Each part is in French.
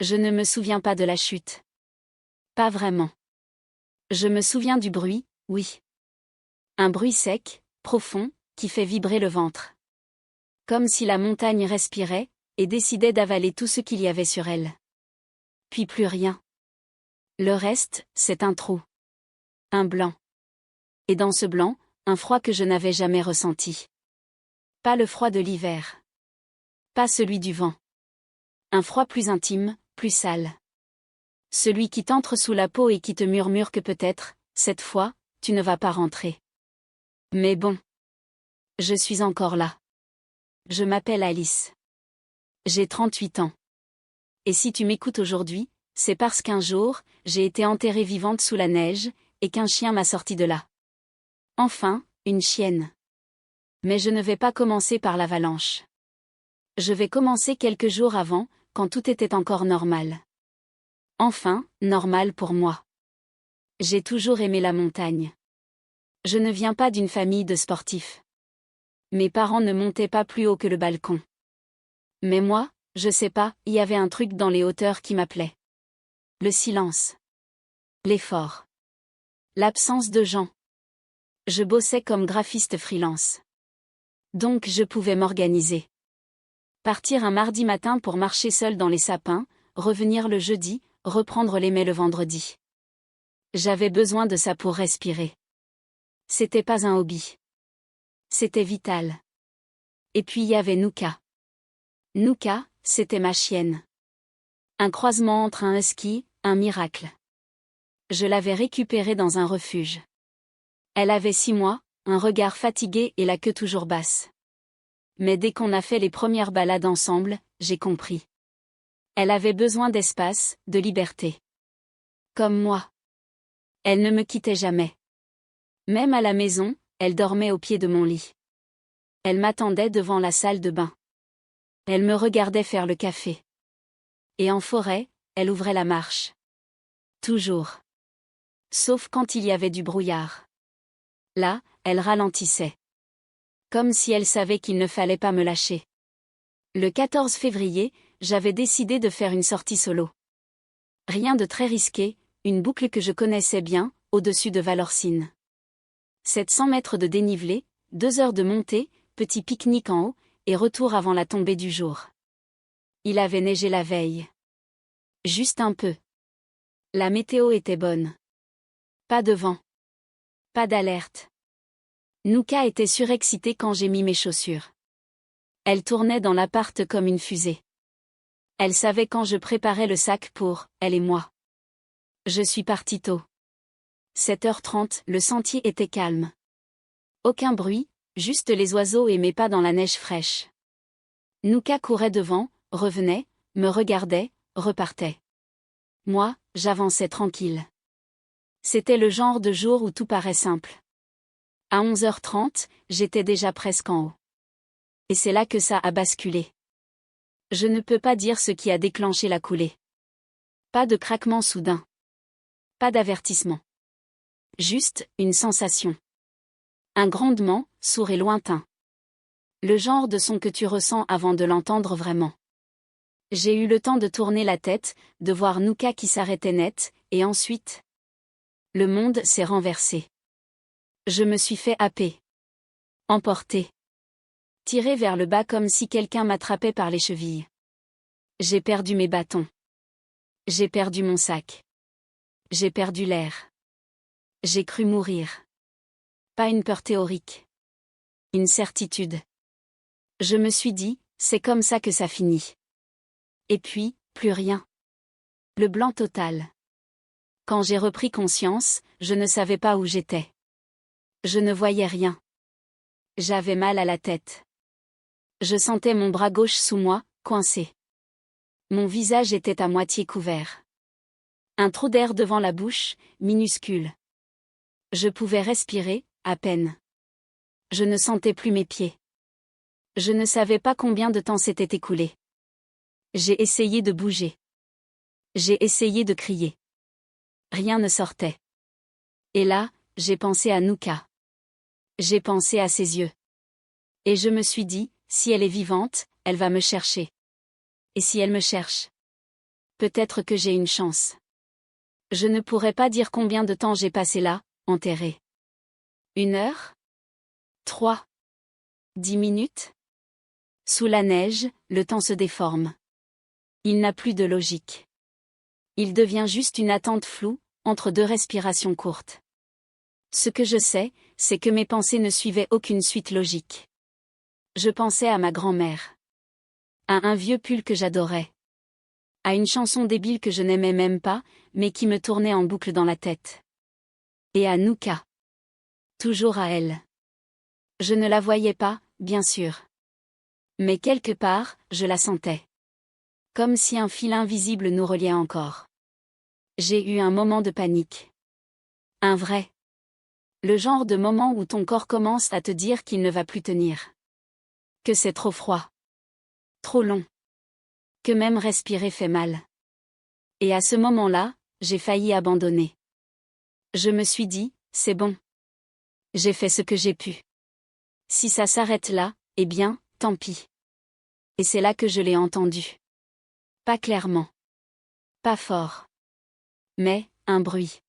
Je ne me souviens pas de la chute. Pas vraiment. Je me souviens du bruit, oui. Un bruit sec, profond, qui fait vibrer le ventre. Comme si la montagne respirait, et décidait d'avaler tout ce qu'il y avait sur elle. Puis plus rien. Le reste, c'est un trou. Un blanc. Et dans ce blanc, un froid que je n'avais jamais ressenti. Pas le froid de l'hiver. Pas celui du vent. Un froid plus intime, plus sale. Celui qui t'entre sous la peau et qui te murmure que peut-être, cette fois, tu ne vas pas rentrer. Mais bon. Je suis encore là. Je m'appelle Alice. J'ai 38 ans. Et si tu m'écoutes aujourd'hui, c'est parce qu'un jour, j'ai été enterrée vivante sous la neige, et qu'un chien m'a sortie de là. Enfin, une chienne. Mais je ne vais pas commencer par l'avalanche. Je vais commencer quelques jours avant, quand tout était encore normal. Enfin, normal pour moi. J'ai toujours aimé la montagne. Je ne viens pas d'une famille de sportifs. Mes parents ne montaient pas plus haut que le balcon. Mais moi, je sais pas, il y avait un truc dans les hauteurs qui m'appelait. Le silence. L'effort. L'absence de gens. Je bossais comme graphiste freelance. Donc je pouvais m'organiser. Partir un mardi matin pour marcher seul dans les sapins, revenir le jeudi, reprendre les mets le vendredi. J'avais besoin de ça pour respirer. C'était pas un hobby. C'était vital. Et puis il y avait Nuka. Nuka, c'était ma chienne. Un croisement entre un husky, un miracle. Je l'avais récupérée dans un refuge. Elle avait 6 mois, un regard fatigué et la queue toujours basse. Mais dès qu'on a fait les premières balades ensemble, j'ai compris. Elle avait besoin d'espace, de liberté. Comme moi. Elle ne me quittait jamais. Même à la maison, elle dormait au pied de mon lit. Elle m'attendait devant la salle de bain. Elle me regardait faire le café. Et en forêt, elle ouvrait la marche. Toujours. Sauf quand il y avait du brouillard. Là, elle ralentissait. Comme si elle savait qu'il ne fallait pas me lâcher. Le 14 février, j'avais décidé de faire une sortie solo. Rien de très risqué, une boucle que je connaissais bien, au-dessus de Valorcine. 700 mètres de dénivelé, 2 heures de montée, petit pique-nique en haut, et retour avant la tombée du jour. Il avait neigé la veille. Juste un peu. La météo était bonne. Pas de vent. Pas d'alerte. Nuka était surexcitée quand j'ai mis mes chaussures. Elle tournait dans l'appart comme une fusée. Elle savait quand je préparais le sac pour elle et moi. Je suis partie tôt. 7h30, le sentier était calme. Aucun bruit, juste les oiseaux et mes pas dans la neige fraîche. Nuka courait devant, revenait, me regardait, repartait. Moi, j'avançais tranquille. C'était le genre de jour où tout paraît simple. À 11h30, j'étais déjà presque en haut. Et c'est là que ça a basculé. Je ne peux pas dire ce qui a déclenché la coulée. Pas de craquement soudain. Pas d'avertissement. Juste, une sensation. Un grondement, sourd et lointain. Le genre de son que tu ressens avant de l'entendre vraiment. J'ai eu le temps de tourner la tête, de voir Nuka qui s'arrêtait net, et ensuite... Le monde s'est renversé. Je me suis fait happer. Emporter. Tiré vers le bas comme si quelqu'un m'attrapait par les chevilles. J'ai perdu mes bâtons. J'ai perdu mon sac. J'ai perdu l'air. J'ai cru mourir. Pas une peur théorique. Une certitude. Je me suis dit, c'est comme ça que ça finit. Et puis, plus rien. Le blanc total. Quand j'ai repris conscience, je ne savais pas où j'étais. Je ne voyais rien. J'avais mal à la tête. Je sentais mon bras gauche sous moi, coincé. Mon visage était à moitié couvert. Un trou d'air devant la bouche, minuscule. Je pouvais respirer, à peine. Je ne sentais plus mes pieds. Je ne savais pas combien de temps s'était écoulé. J'ai essayé de bouger. J'ai essayé de crier. Rien ne sortait. Et là, j'ai pensé à Nuka. J'ai pensé à ses yeux. Et je me suis dit, si elle est vivante, elle va me chercher. Et si elle me cherche? peut-être que j'ai une chance. Je ne pourrais pas dire combien de temps j'ai passé là, enterré. 1 heure? 3? 10 minutes? Sous la neige, le temps se déforme. Il n'a plus de logique. Il devient juste une attente floue, entre deux respirations courtes. Ce que je sais, c'est que mes pensées ne suivaient aucune suite logique. Je pensais à ma grand-mère. À un vieux pull que j'adorais. À une chanson débile que je n'aimais même pas, mais qui me tournait en boucle dans la tête. Et à Nuka. Toujours à elle. Je ne la voyais pas, bien sûr. Mais quelque part, je la sentais. Comme si un fil invisible nous reliait encore. J'ai eu un moment de panique. Un vrai. Le genre de moment où ton corps commence à te dire qu'il ne va plus tenir. Que c'est trop froid. Trop long. Que même respirer fait mal. Et à ce moment-là, j'ai failli abandonner. Je me suis dit, c'est bon. J'ai fait ce que j'ai pu. Si ça s'arrête là, eh bien, tant pis. Et c'est là que je l'ai entendu. Pas clairement. Pas fort. Mais, un bruit.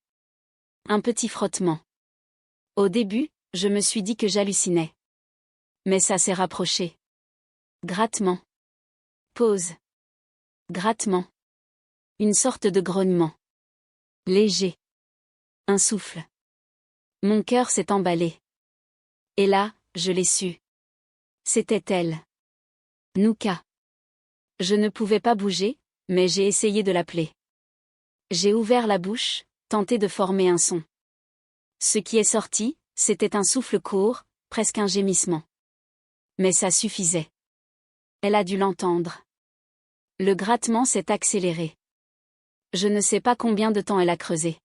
Un petit frottement. Au début, je me suis dit que j'hallucinais. Mais ça s'est rapproché. Grattement. Pause. Grattement. Une sorte de grognement. Léger. Un souffle. Mon cœur s'est emballé. Et là, je l'ai su. C'était elle. Nuka. Je ne pouvais pas bouger, mais j'ai essayé de l'appeler. J'ai ouvert la bouche, tenté de former un son. Ce qui est sorti, c'était un souffle court, presque un gémissement. Mais ça suffisait. Elle a dû l'entendre. Le grattement s'est accéléré. Je ne sais pas combien de temps elle a creusé.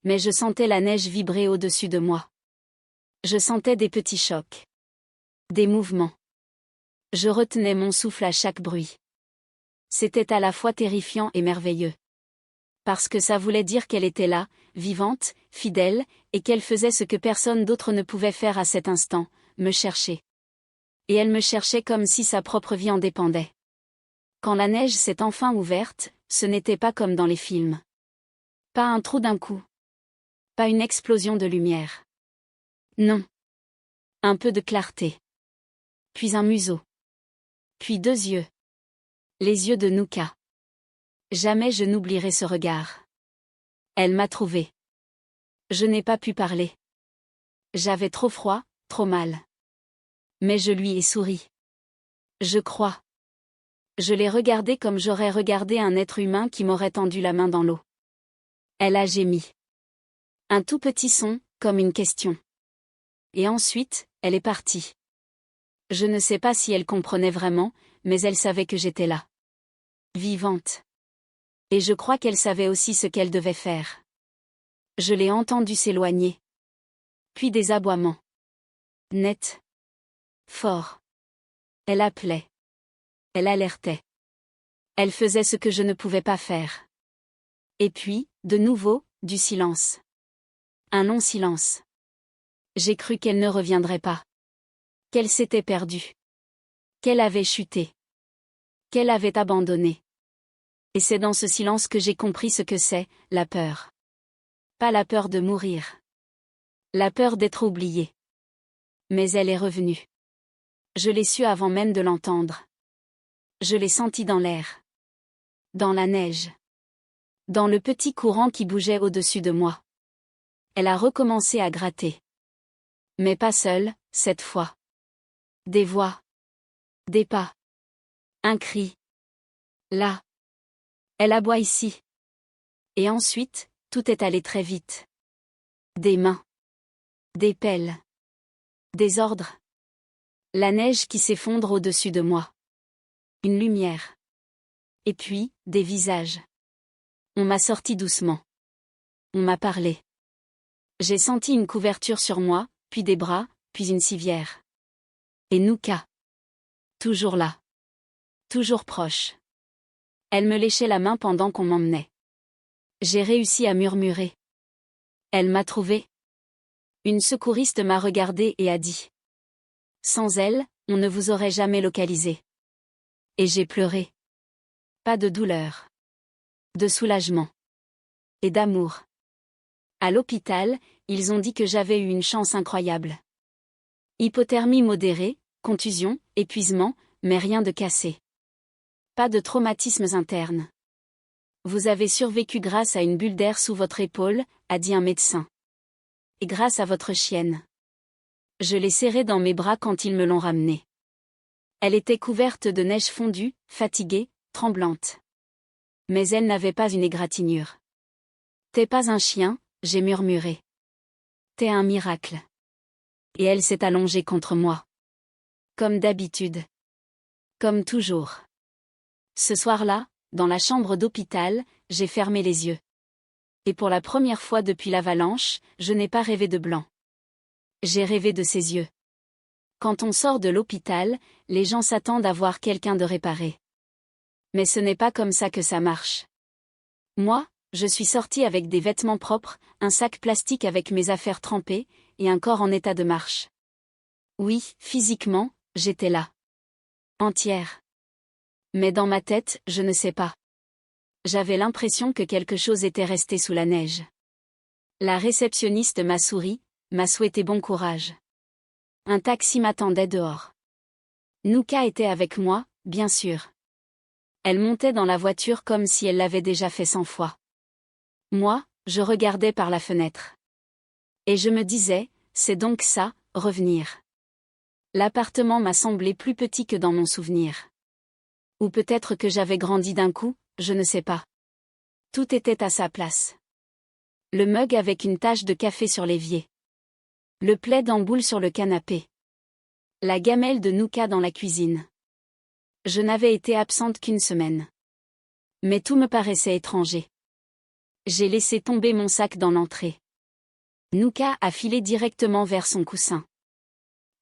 Mais je sentais la neige vibrer au-dessus de moi. Je sentais des petits chocs. Des mouvements. Je retenais mon souffle à chaque bruit. C'était à la fois terrifiant et merveilleux. Parce que ça voulait dire qu'elle était là, vivante, fidèle, et qu'elle faisait ce que personne d'autre ne pouvait faire à cet instant, me chercher. Et elle me cherchait comme si sa propre vie en dépendait. Quand la neige s'est enfin ouverte, ce n'était pas comme dans les films. Pas un trou d'un coup. Pas une explosion de lumière. Non. Un peu de clarté. Puis un museau. Puis 2 yeux. Les yeux de Nuka. Jamais je n'oublierai ce regard. Elle m'a trouvé. Je n'ai pas pu parler. J'avais trop froid, trop mal. Mais je lui ai souri. Je crois. Je l'ai regardé comme j'aurais regardé un être humain qui m'aurait tendu la main dans l'eau. Elle a gémi. Un tout petit son, comme une question. Et ensuite, elle est partie. Je ne sais pas si elle comprenait vraiment, mais elle savait que j'étais là. Vivante. Et je crois qu'elle savait aussi ce qu'elle devait faire. Je l'ai entendue s'éloigner. Puis des aboiements. Nets. Forts. Elle appelait. Elle alertait. Elle faisait ce que je ne pouvais pas faire. Et puis, de nouveau, du silence. Un long silence. J'ai cru qu'elle ne reviendrait pas. Qu'elle s'était perdue. Qu'elle avait chuté. Qu'elle avait abandonné. Et c'est dans ce silence que j'ai compris ce que c'est, la peur. Pas la peur de mourir. La peur d'être oubliée. Mais elle est revenue. Je l'ai su avant même de l'entendre. Je l'ai senti dans l'air. Dans la neige. Dans le petit courant qui bougeait au-dessus de moi. Elle a recommencé à gratter. Mais pas seule, cette fois. Des voix. Des pas. Un cri. Là. Elle aboie ici. Et ensuite, tout est allé très vite. Des mains. Des pelles. Des ordres. La neige qui s'effondre au-dessus de moi. Une lumière. Et puis, des visages. On m'a sorti doucement. On m'a parlé. J'ai senti une couverture sur moi, puis des bras, puis une civière. Et Nuka. Toujours là. Toujours proche. Elle me léchait la main pendant qu'on m'emmenait. J'ai réussi à murmurer. Elle m'a trouvé. Une secouriste m'a regardé et a dit. Sans elle, on ne vous aurait jamais localisé. Et j'ai pleuré. Pas de douleur. De soulagement. Et d'amour. À l'hôpital, ils ont dit que j'avais eu une chance incroyable. Hypothermie modérée, contusion, épuisement, mais rien de cassé. Pas de traumatismes internes. Vous avez survécu grâce à une bulle d'air sous votre épaule, a dit un médecin. Et grâce à votre chienne. Je l'ai serrée dans mes bras quand ils me l'ont ramenée. Elle était couverte de neige fondue, fatiguée, tremblante. Mais elle n'avait pas une égratignure. T'es pas un chien, j'ai murmuré. T'es un miracle. Et elle s'est allongée contre moi. Comme d'habitude. Comme toujours. Ce soir-là, dans la chambre d'hôpital, j'ai fermé les yeux. Et pour la première fois depuis l'avalanche, je n'ai pas rêvé de blanc. J'ai rêvé de ses yeux. Quand on sort de l'hôpital, les gens s'attendent à voir quelqu'un de réparé. Mais ce n'est pas comme ça que ça marche. Moi, je suis sortie avec des vêtements propres, un sac plastique avec mes affaires trempées, et un corps en état de marche. Oui, physiquement, j'étais là. Entière. Mais dans ma tête, je ne sais pas. J'avais l'impression que quelque chose était resté sous la neige. La réceptionniste m'a souri, m'a souhaité bon courage. Un taxi m'attendait dehors. Nouka était avec moi, bien sûr. Elle montait dans la voiture comme si elle l'avait déjà fait 100 fois. Moi, je regardais par la fenêtre. Et je me disais, c'est donc ça, revenir. L'appartement m'a semblé plus petit que dans mon souvenir. Ou peut-être que j'avais grandi d'un coup, je ne sais pas. Tout était à sa place. Le mug avec une tache de café sur l'évier. Le plaid en boule sur le canapé. La gamelle de Nouka dans la cuisine. Je n'avais été absente qu'une semaine. Mais tout me paraissait étranger. J'ai laissé tomber mon sac dans l'entrée. Nouka a filé directement vers son coussin.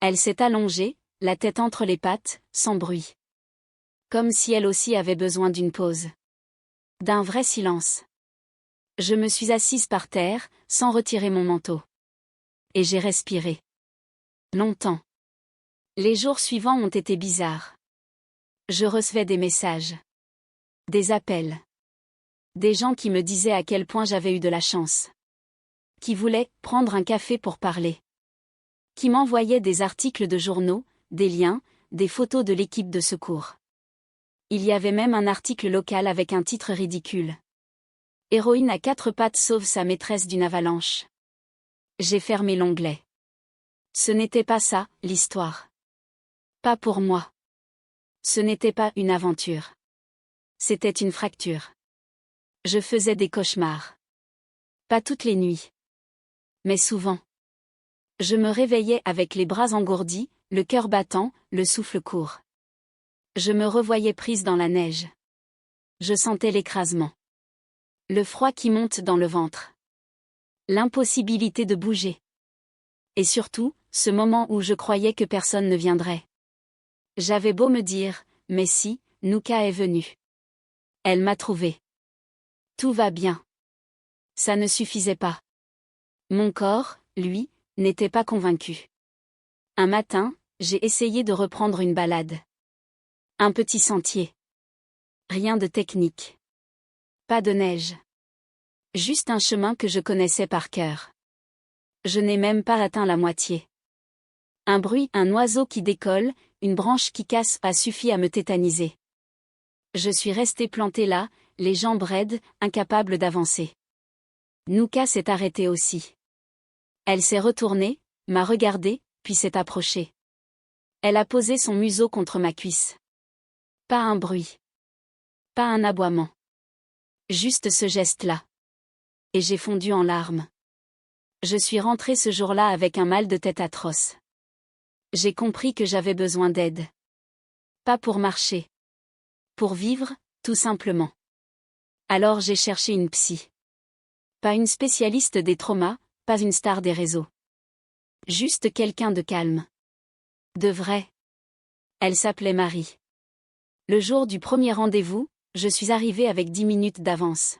Elle s'est allongée, la tête entre les pattes, sans bruit. Comme si elle aussi avait besoin d'une pause. D'un vrai silence. Je me suis assise par terre, sans retirer mon manteau. Et j'ai respiré. Longtemps. Les jours suivants ont été bizarres. Je recevais des messages. Des appels. Des gens qui me disaient à quel point j'avais eu de la chance. Qui voulaient prendre un café pour parler. Qui m'envoyaient des articles de journaux, des liens, des photos de l'équipe de secours. Il y avait même un article local avec un titre ridicule. Héroïne à 4 pattes sauve sa maîtresse d'une avalanche. J'ai fermé l'onglet. Ce n'était pas ça, l'histoire. Pas pour moi. Ce n'était pas une aventure. C'était une fracture. Je faisais des cauchemars. Pas toutes les nuits. Mais souvent. Je me réveillais avec les bras engourdis, le cœur battant, le souffle court. Je me revoyais prise dans la neige. Je sentais l'écrasement. Le froid qui monte dans le ventre. L'impossibilité de bouger. Et surtout, ce moment où je croyais que personne ne viendrait. J'avais beau me dire, mais si, Nouka est venue. Elle m'a trouvé. Tout va bien. Ça ne suffisait pas. Mon corps, lui, n'était pas convaincu. Un matin, j'ai essayé de reprendre une balade. Un petit sentier. Rien de technique. Pas de neige. Juste un chemin que je connaissais par cœur. Je n'ai même pas atteint la moitié. Un bruit, un oiseau qui décolle, une branche qui casse a suffi à me tétaniser. Je suis restée plantée là, les jambes raides, incapable d'avancer. Nouka s'est arrêtée aussi. Elle s'est retournée, m'a regardée, puis s'est approchée. Elle a posé son museau contre ma cuisse. Pas un bruit. Pas un aboiement. Juste ce geste-là. Et j'ai fondu en larmes. Je suis rentrée ce jour-là avec un mal de tête atroce. J'ai compris que j'avais besoin d'aide. Pas pour marcher. Pour vivre, tout simplement. Alors j'ai cherché une psy. Pas une spécialiste des traumas, pas une star des réseaux. Juste quelqu'un de calme. De vrai. Elle s'appelait Marie. Le jour du premier rendez-vous, je suis arrivée avec 10 minutes d'avance.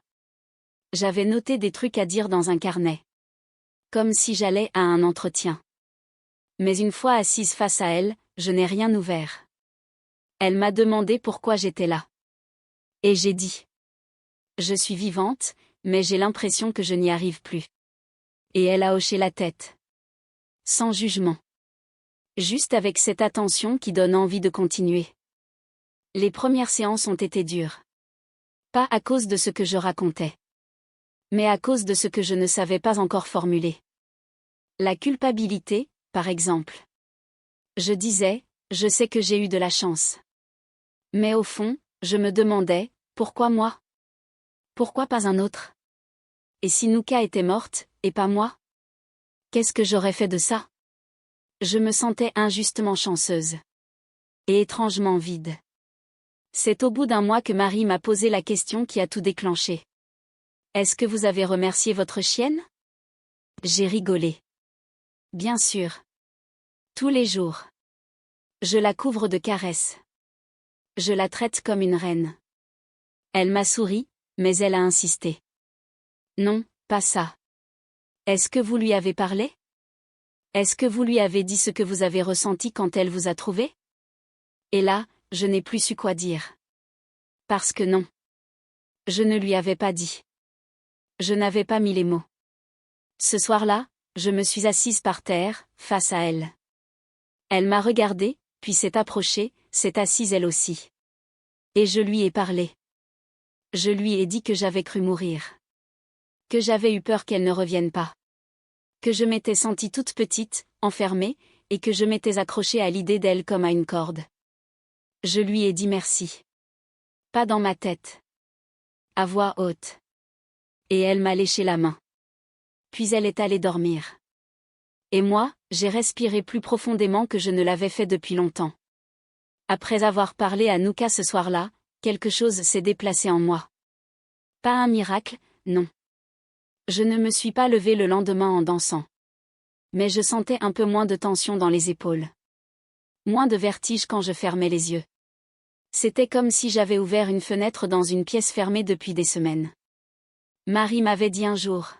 J'avais noté des trucs à dire dans un carnet. Comme si j'allais à un entretien. Mais une fois assise face à elle, je n'ai rien ouvert. Elle m'a demandé pourquoi j'étais là. Et j'ai dit. Je suis vivante, mais j'ai l'impression que je n'y arrive plus. Et elle a hoché la tête. Sans jugement. Juste avec cette attention qui donne envie de continuer. Les premières séances ont été dures. Pas à cause de ce que je racontais. Mais à cause de ce que je ne savais pas encore formuler. La culpabilité, par exemple. Je disais, je sais que j'ai eu de la chance. Mais au fond, je me demandais, pourquoi moi? Pourquoi pas un autre? Et si Nouka était morte, et pas moi? Qu'est-ce que j'aurais fait de ça? Je me sentais injustement chanceuse. Et étrangement vide. C'est au bout d'un mois que Marie m'a posé la question qui a tout déclenché. Est-ce que vous avez remercié votre chienne? J'ai rigolé. Bien sûr. Tous les jours. Je la couvre de caresses. Je la traite comme une reine. Elle m'a souri, mais elle a insisté. Non, pas ça. Est-ce que vous lui avez parlé? Est-ce que vous lui avez dit ce que vous avez ressenti quand elle vous a trouvé? Et là, je n'ai plus su quoi dire. Parce que non. Je ne lui avais pas dit. Je n'avais pas mis les mots. Ce soir-là, je me suis assise par terre, face à elle. Elle m'a regardée, puis s'est approchée, s'est assise elle aussi. Et je lui ai parlé. Je lui ai dit que j'avais cru mourir. Que j'avais eu peur qu'elle ne revienne pas. Que je m'étais sentie toute petite, enfermée, et que je m'étais accrochée à l'idée d'elle comme à une corde. Je lui ai dit merci. Pas dans ma tête. À voix haute. Et elle m'a léché la main. Puis elle est allée dormir. Et moi, j'ai respiré plus profondément que je ne l'avais fait depuis longtemps. Après avoir parlé à Nouka ce soir-là, quelque chose s'est déplacé en moi. Pas un miracle, non. Je ne me suis pas levée le lendemain en dansant. Mais je sentais un peu moins de tension dans les épaules. Moins de vertige quand je fermais les yeux. C'était comme si j'avais ouvert une fenêtre dans une pièce fermée depuis des semaines. Marie m'avait dit un jour.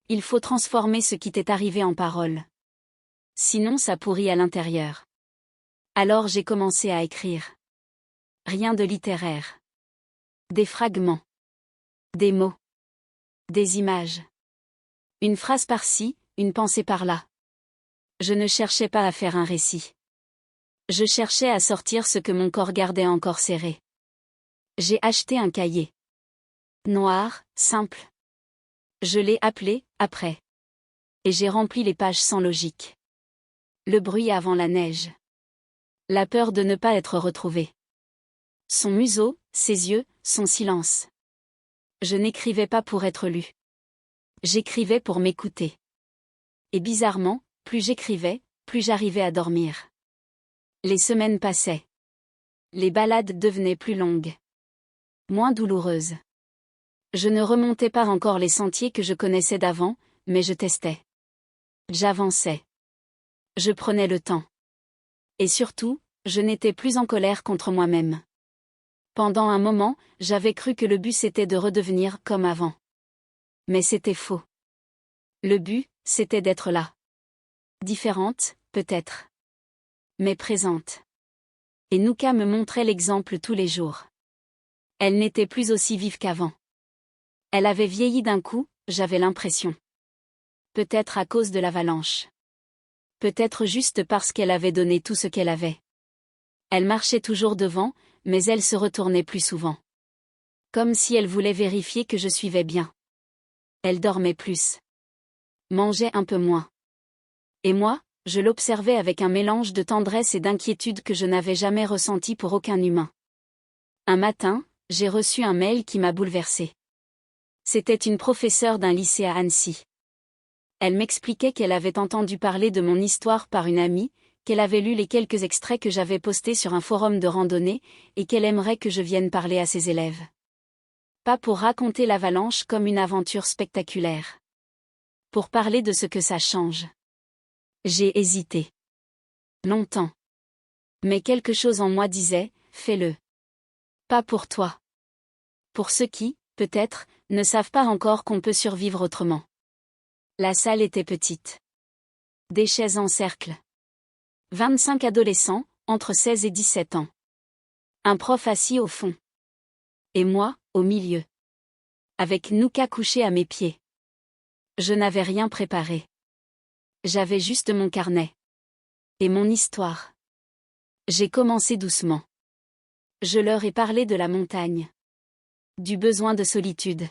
Il faut transformer ce qui t'est arrivé en paroles. Sinon ça pourrit à l'intérieur. Alors j'ai commencé à écrire. Rien de littéraire. Des fragments. Des mots. Des images. Une phrase par-ci, une pensée par-là. Je ne cherchais pas à faire un récit. Je cherchais à sortir ce que mon corps gardait encore serré. J'ai acheté un cahier. Noir, simple. Je l'ai appelé « Après ». Et j'ai rempli les pages sans logique. Le bruit avant la neige. La peur de ne pas être retrouvé. Son museau, ses yeux, son silence. Je n'écrivais pas pour être lu. J'écrivais pour m'écouter. Et bizarrement, plus j'écrivais, plus j'arrivais à dormir. Les semaines passaient. Les balades devenaient plus longues. Moins douloureuses. Je ne remontais pas encore les sentiers que je connaissais d'avant, mais je testais. J'avançais. Je prenais le temps. Et surtout, je n'étais plus en colère contre moi-même. Pendant un moment, j'avais cru que le but c'était de redevenir comme avant. Mais c'était faux. Le but, c'était d'être là. Différente, peut-être. Mais présente. Et Nouka me montrait l'exemple tous les jours. Elle n'était plus aussi vive qu'avant. Elle avait vieilli d'un coup, j'avais l'impression. Peut-être à cause de l'avalanche. Peut-être juste parce qu'elle avait donné tout ce qu'elle avait. Elle marchait toujours devant, mais elle se retournait plus souvent. Comme si elle voulait vérifier que je suivais bien. Elle dormait plus. Mangeait un peu moins. Et moi, je l'observais avec un mélange de tendresse et d'inquiétude que je n'avais jamais ressenti pour aucun humain. Un matin, j'ai reçu un mail qui m'a bouleversée. C'était une professeure d'un lycée à Annecy. Elle m'expliquait qu'elle avait entendu parler de mon histoire par une amie, qu'elle avait lu les quelques extraits que j'avais postés sur un forum de randonnée, et qu'elle aimerait que je vienne parler à ses élèves. Pas pour raconter l'avalanche comme une aventure spectaculaire. Pour parler de ce que ça change. J'ai hésité. Longtemps. Mais quelque chose en moi disait, fais-le. Pas pour toi. Pour ceux qui, peut-être, ne savent pas encore qu'on peut survivre autrement. La salle était petite. Des chaises en cercle. 25 adolescents, entre 16 et 17 ans. Un prof assis au fond. Et moi, au milieu. avec Nuka couché à mes pieds. Je n'avais rien préparé. J'avais juste mon carnet. Et mon histoire. J'ai commencé doucement. Je leur ai parlé de la montagne. Du besoin de solitude.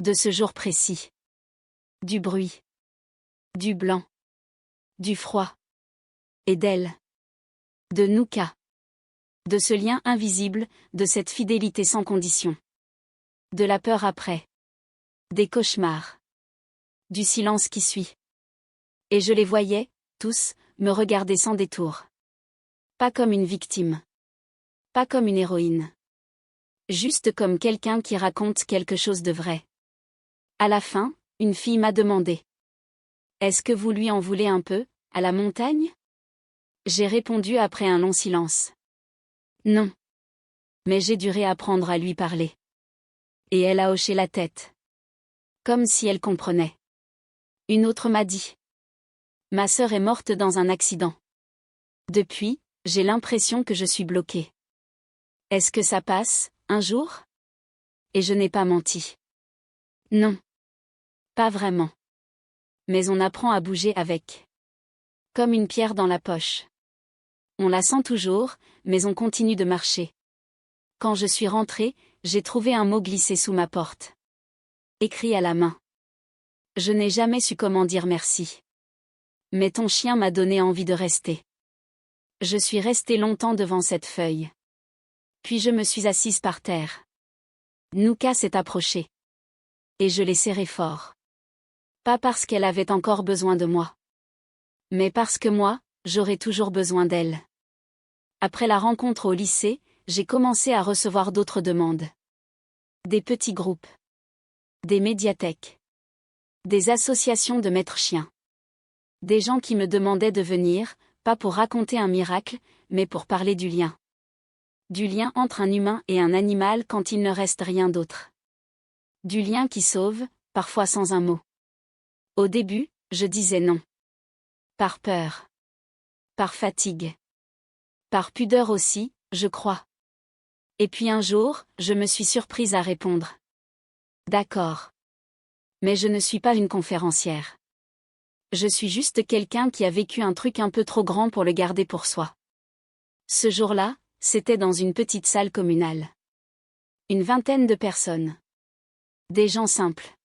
De ce jour précis. Du bruit. Du blanc. Du froid. Et d'elle. De Nuka. De ce lien invisible, de cette fidélité sans condition. De la peur après. Des cauchemars. Du silence qui suit. Et je les voyais, tous, me regarder sans détour. Pas comme une victime. Pas comme une héroïne. Juste comme quelqu'un qui raconte quelque chose de vrai. À la fin, une fille m'a demandé. Est-ce que vous lui en voulez un peu, à la montagne? J'ai répondu après un long silence. Non. Mais j'ai dû réapprendre à lui parler. Et elle a hoché la tête. Comme si elle comprenait. Une autre m'a dit. Ma sœur est morte dans un accident. Depuis, j'ai l'impression que je suis bloquée. Est-ce que ça passe, un jour? Et je n'ai pas menti. Non. Pas vraiment. Mais on apprend à bouger avec. Comme une pierre dans la poche. On la sent toujours, mais on continue de marcher. Quand je suis rentrée, j'ai trouvé un mot glissé sous ma porte. Écrit à la main. Je n'ai jamais su comment dire merci. Mais ton chien m'a donné envie de rester. Je suis restée longtemps devant cette feuille. Puis je me suis assise par terre. Nuka s'est approchée. Et je l'ai serrée fort. Pas parce qu'elle avait encore besoin de moi. Mais parce que moi, j'aurais toujours besoin d'elle. Après la rencontre au lycée, j'ai commencé à recevoir d'autres demandes. Des petits groupes. Des médiathèques. Des associations de maîtres chiens. Des gens qui me demandaient de venir, pas pour raconter un miracle, mais pour parler du lien. Du lien entre un humain et un animal quand il ne reste rien d'autre. Du lien qui sauve, parfois sans un mot. Au début, je disais non. Par peur. Par fatigue. Par pudeur aussi, je crois. Et puis un jour, je me suis surprise à répondre. D'accord. Mais je ne suis pas une conférencière. Je suis juste quelqu'un qui a vécu un truc un peu trop grand pour le garder pour soi. Ce jour-là, c'était dans une petite salle communale. Une vingtaine de personnes. Des gens simples.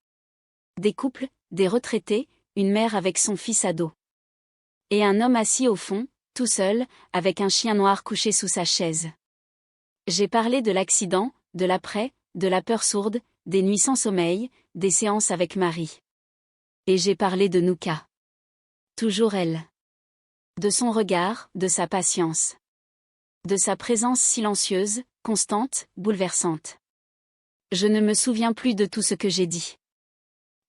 Des couples, des retraités, une mère avec son fils ado. Et un homme assis au fond, tout seul, avec un chien noir couché sous sa chaise. J'ai parlé de l'accident, de l'après, de la peur sourde, des nuits sans sommeil, des séances avec Marie. Et j'ai parlé de Nuka. Toujours elle. De son regard, de sa patience. De sa présence silencieuse, constante, bouleversante. Je ne me souviens plus de tout ce que j'ai dit.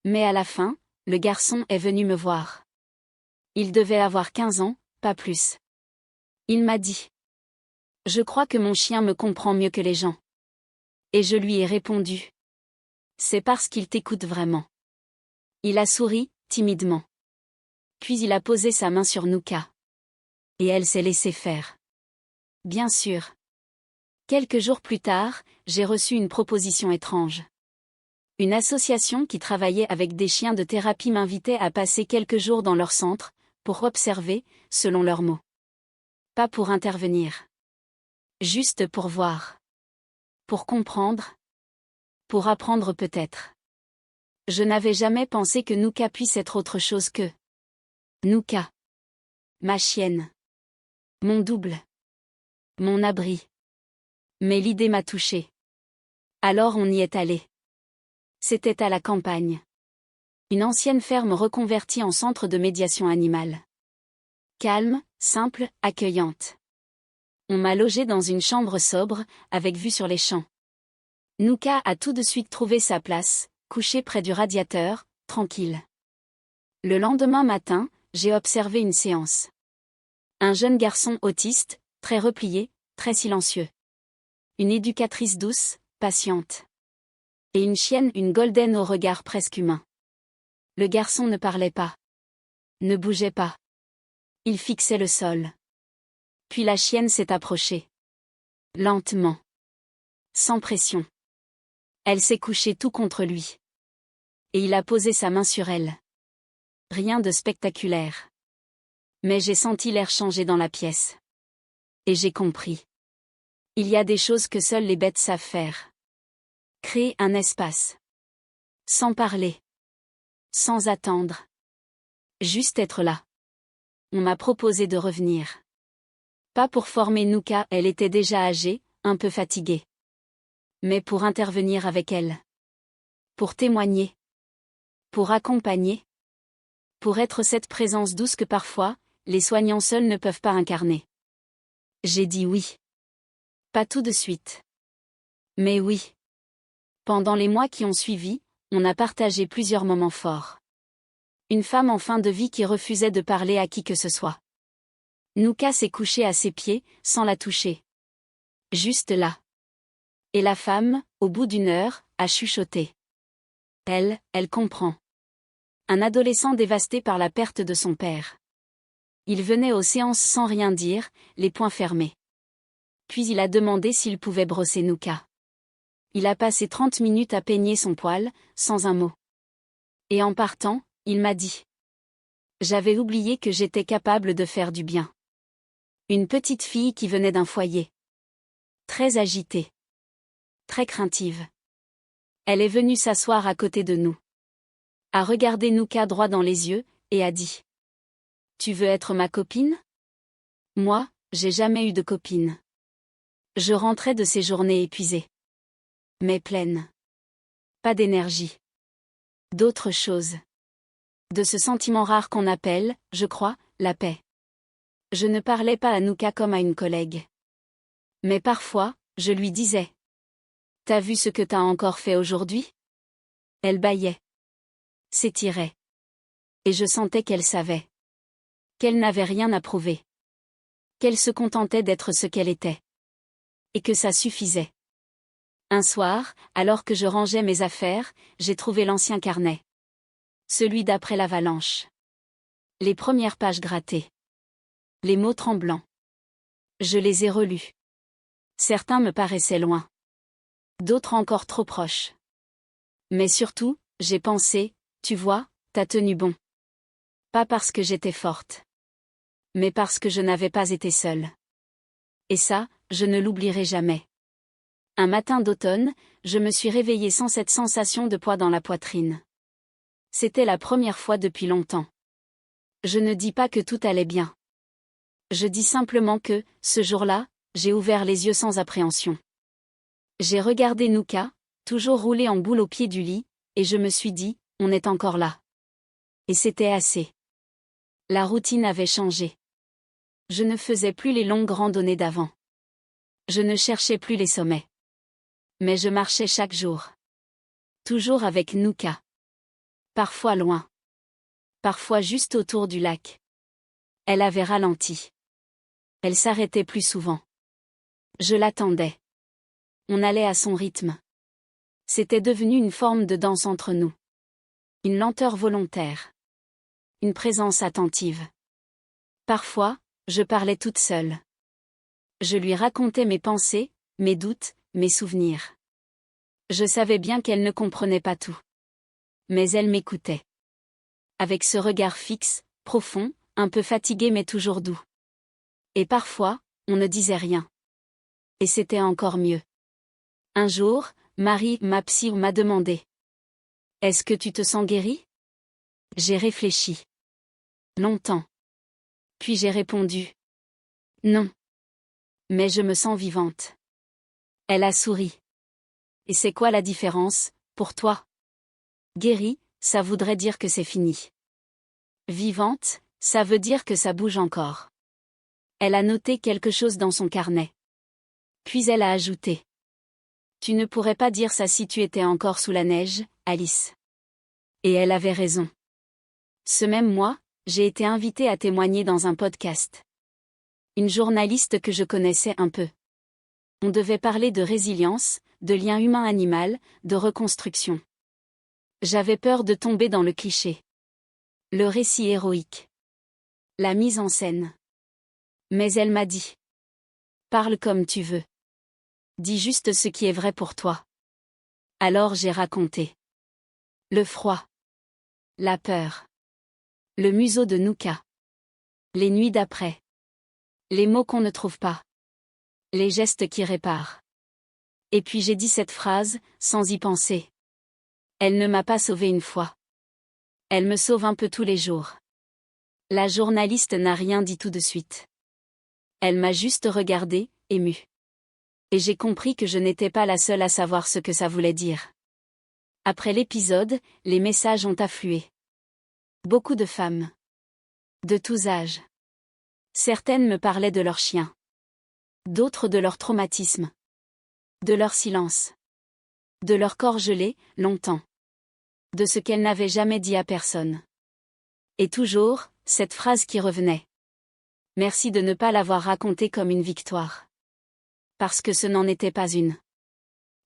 Mais à la fin, le garçon est venu me voir. Il devait avoir 15 ans, pas plus. Il m'a dit. Je crois que mon chien me comprend mieux que les gens. Et je lui ai répondu. C'est parce qu'il t'écoute vraiment. Il a souri, timidement. Puis il a posé sa main sur Nuka. Et elle s'est laissée faire. Bien sûr. Quelques jours plus tard, j'ai reçu une proposition étrange. Une association qui travaillait avec des chiens de thérapie m'invitait à passer quelques jours dans leur centre, pour observer, selon leurs mots. Pas pour intervenir. Juste pour voir. Pour comprendre. Pour apprendre peut-être. Je n'avais jamais pensé que Nuka puisse être autre chose que Nuka. Ma chienne. Mon double. Mon abri. Mais l'idée m'a touchée. Alors on y est allé. C'était à la campagne. Une ancienne ferme reconvertie en centre de médiation animale. Calme, simple, accueillante. On m'a logé dans une chambre sobre, avec vue sur les champs. Nuka a tout de suite trouvé sa place, couchée près du radiateur, tranquille. Le lendemain matin, j'ai observé une séance. Un jeune garçon autiste, très replié, très silencieux. Une éducatrice douce, patiente. Et une chienne, une golden au regard presque humain. Le garçon ne parlait pas. Ne bougeait pas. Il fixait le sol. Puis la chienne s'est approchée. Lentement. Sans pression. Elle s'est couchée tout contre lui. Et il a posé sa main sur elle. Rien de spectaculaire. Mais j'ai senti l'air changer dans la pièce. Et j'ai compris. Il y a des choses que seules les bêtes savent faire. Créer un espace. Sans parler. Sans attendre. Juste être là. On m'a proposé de revenir. Pas pour former Nuka, elle était déjà âgée, un peu fatiguée. Mais pour intervenir avec elle. Pour témoigner. Pour accompagner. Pour être cette présence douce que parfois, les soignants seuls ne peuvent pas incarner. J'ai dit oui. Pas tout de suite. Mais oui. Pendant les mois qui ont suivi, on a partagé plusieurs moments forts. Une femme en fin de vie qui refusait de parler à qui que ce soit. Nuka s'est couchée à ses pieds, sans la toucher. Juste là. Et la femme, au bout d'une heure, a chuchoté. Elle comprend. Un adolescent dévasté par la perte de son père. Il venait aux séances sans rien dire, les poings fermés. Puis il a demandé s'il pouvait brosser Nuka. Il a passé 30 minutes à peigner son poil, sans un mot. Et en partant, il m'a dit. J'avais oublié que j'étais capable de faire du bien. Une petite fille qui venait d'un foyer. Très agitée. Très craintive. Elle est venue s'asseoir à côté de nous. A regardé Nuka droit dans les yeux, et a dit. Tu veux être ma copine? Moi, j'ai jamais eu de copine. Je rentrais de ces journées épuisées. Mais pleine. Pas d'énergie. D'autre chose. De ce sentiment rare qu'on appelle, je crois, la paix. Je ne parlais pas à Nuka comme à une collègue. Mais parfois, je lui disais. T'as vu ce que t'as encore fait aujourd'hui? Elle bâillait. S'étirait. Et je sentais qu'elle savait. Qu'elle n'avait rien à prouver. Qu'elle se contentait d'être ce qu'elle était. Et que ça suffisait. Un soir, alors que je rangeais mes affaires, j'ai trouvé l'ancien carnet. Celui d'après l'avalanche. Les premières pages grattées. Les mots tremblants. Je les ai relus. Certains me paraissaient loin. D'autres encore trop proches. Mais surtout, j'ai pensé, tu vois, t'as tenu bon. Pas parce que j'étais forte. Mais parce que je n'avais pas été seule. Et ça, je ne l'oublierai jamais. Un matin d'automne, je me suis réveillée sans cette sensation de poids dans la poitrine. C'était la première fois depuis longtemps. Je ne dis pas que tout allait bien. Je dis simplement que, ce jour-là, j'ai ouvert les yeux sans appréhension. J'ai regardé Nuka, toujours roulée en boule au pied du lit, et je me suis dit, on est encore là. Et c'était assez. La routine avait changé. Je ne faisais plus les longues randonnées d'avant. Je ne cherchais plus les sommets. Mais je marchais chaque jour. Toujours avec Nuka. Parfois loin. Parfois juste autour du lac. Elle avait ralenti. Elle s'arrêtait plus souvent. Je l'attendais. On allait à son rythme. C'était devenu une forme de danse entre nous. Une lenteur volontaire. Une présence attentive. Parfois, je parlais toute seule. Je lui racontais mes pensées, mes doutes, mes souvenirs. Je savais bien qu'elle ne comprenait pas tout. Mais elle m'écoutait. Avec ce regard fixe, profond, un peu fatigué mais toujours doux. Et parfois, on ne disait rien. Et c'était encore mieux. Un jour, Marie, ma psy, m'a demandé. Est-ce que tu te sens guérie? J'ai réfléchi. Longtemps. Puis j'ai répondu. Non. Mais je me sens vivante. Elle a souri. Et c'est quoi la différence, pour toi? Guérie, ça voudrait dire que c'est fini. Vivante, ça veut dire que ça bouge encore. Elle a noté quelque chose dans son carnet. Puis elle a ajouté. Tu ne pourrais pas dire ça si tu étais encore sous la neige, Alice. Et elle avait raison. Ce même mois, j'ai été invitée à témoigner dans un podcast. Une journaliste que je connaissais un peu. On devait parler de résilience, de lien humain-animal, de reconstruction. J'avais peur de tomber dans le cliché. Le récit héroïque. La mise en scène. Mais elle m'a dit. Parle comme tu veux. Dis juste ce qui est vrai pour toi. Alors j'ai raconté. Le froid. La peur. Le museau de Nuka. Les nuits d'après. Les mots qu'on ne trouve pas. Les gestes qui réparent. Et puis j'ai dit cette phrase, sans y penser. Elle ne m'a pas sauvée une fois. Elle me sauve un peu tous les jours. La journaliste n'a rien dit tout de suite. Elle m'a juste regardée, émue. Et j'ai compris que je n'étais pas la seule à savoir ce que ça voulait dire. Après l'épisode, les messages ont afflué. Beaucoup de femmes. De tous âges. Certaines me parlaient de leur chien. D'autres de leur traumatisme. De leur silence. De leur corps gelé, longtemps. De ce qu'elles n'avaient jamais dit à personne. Et toujours, cette phrase qui revenait. Merci de ne pas l'avoir racontée comme une victoire. Parce que ce n'en était pas une.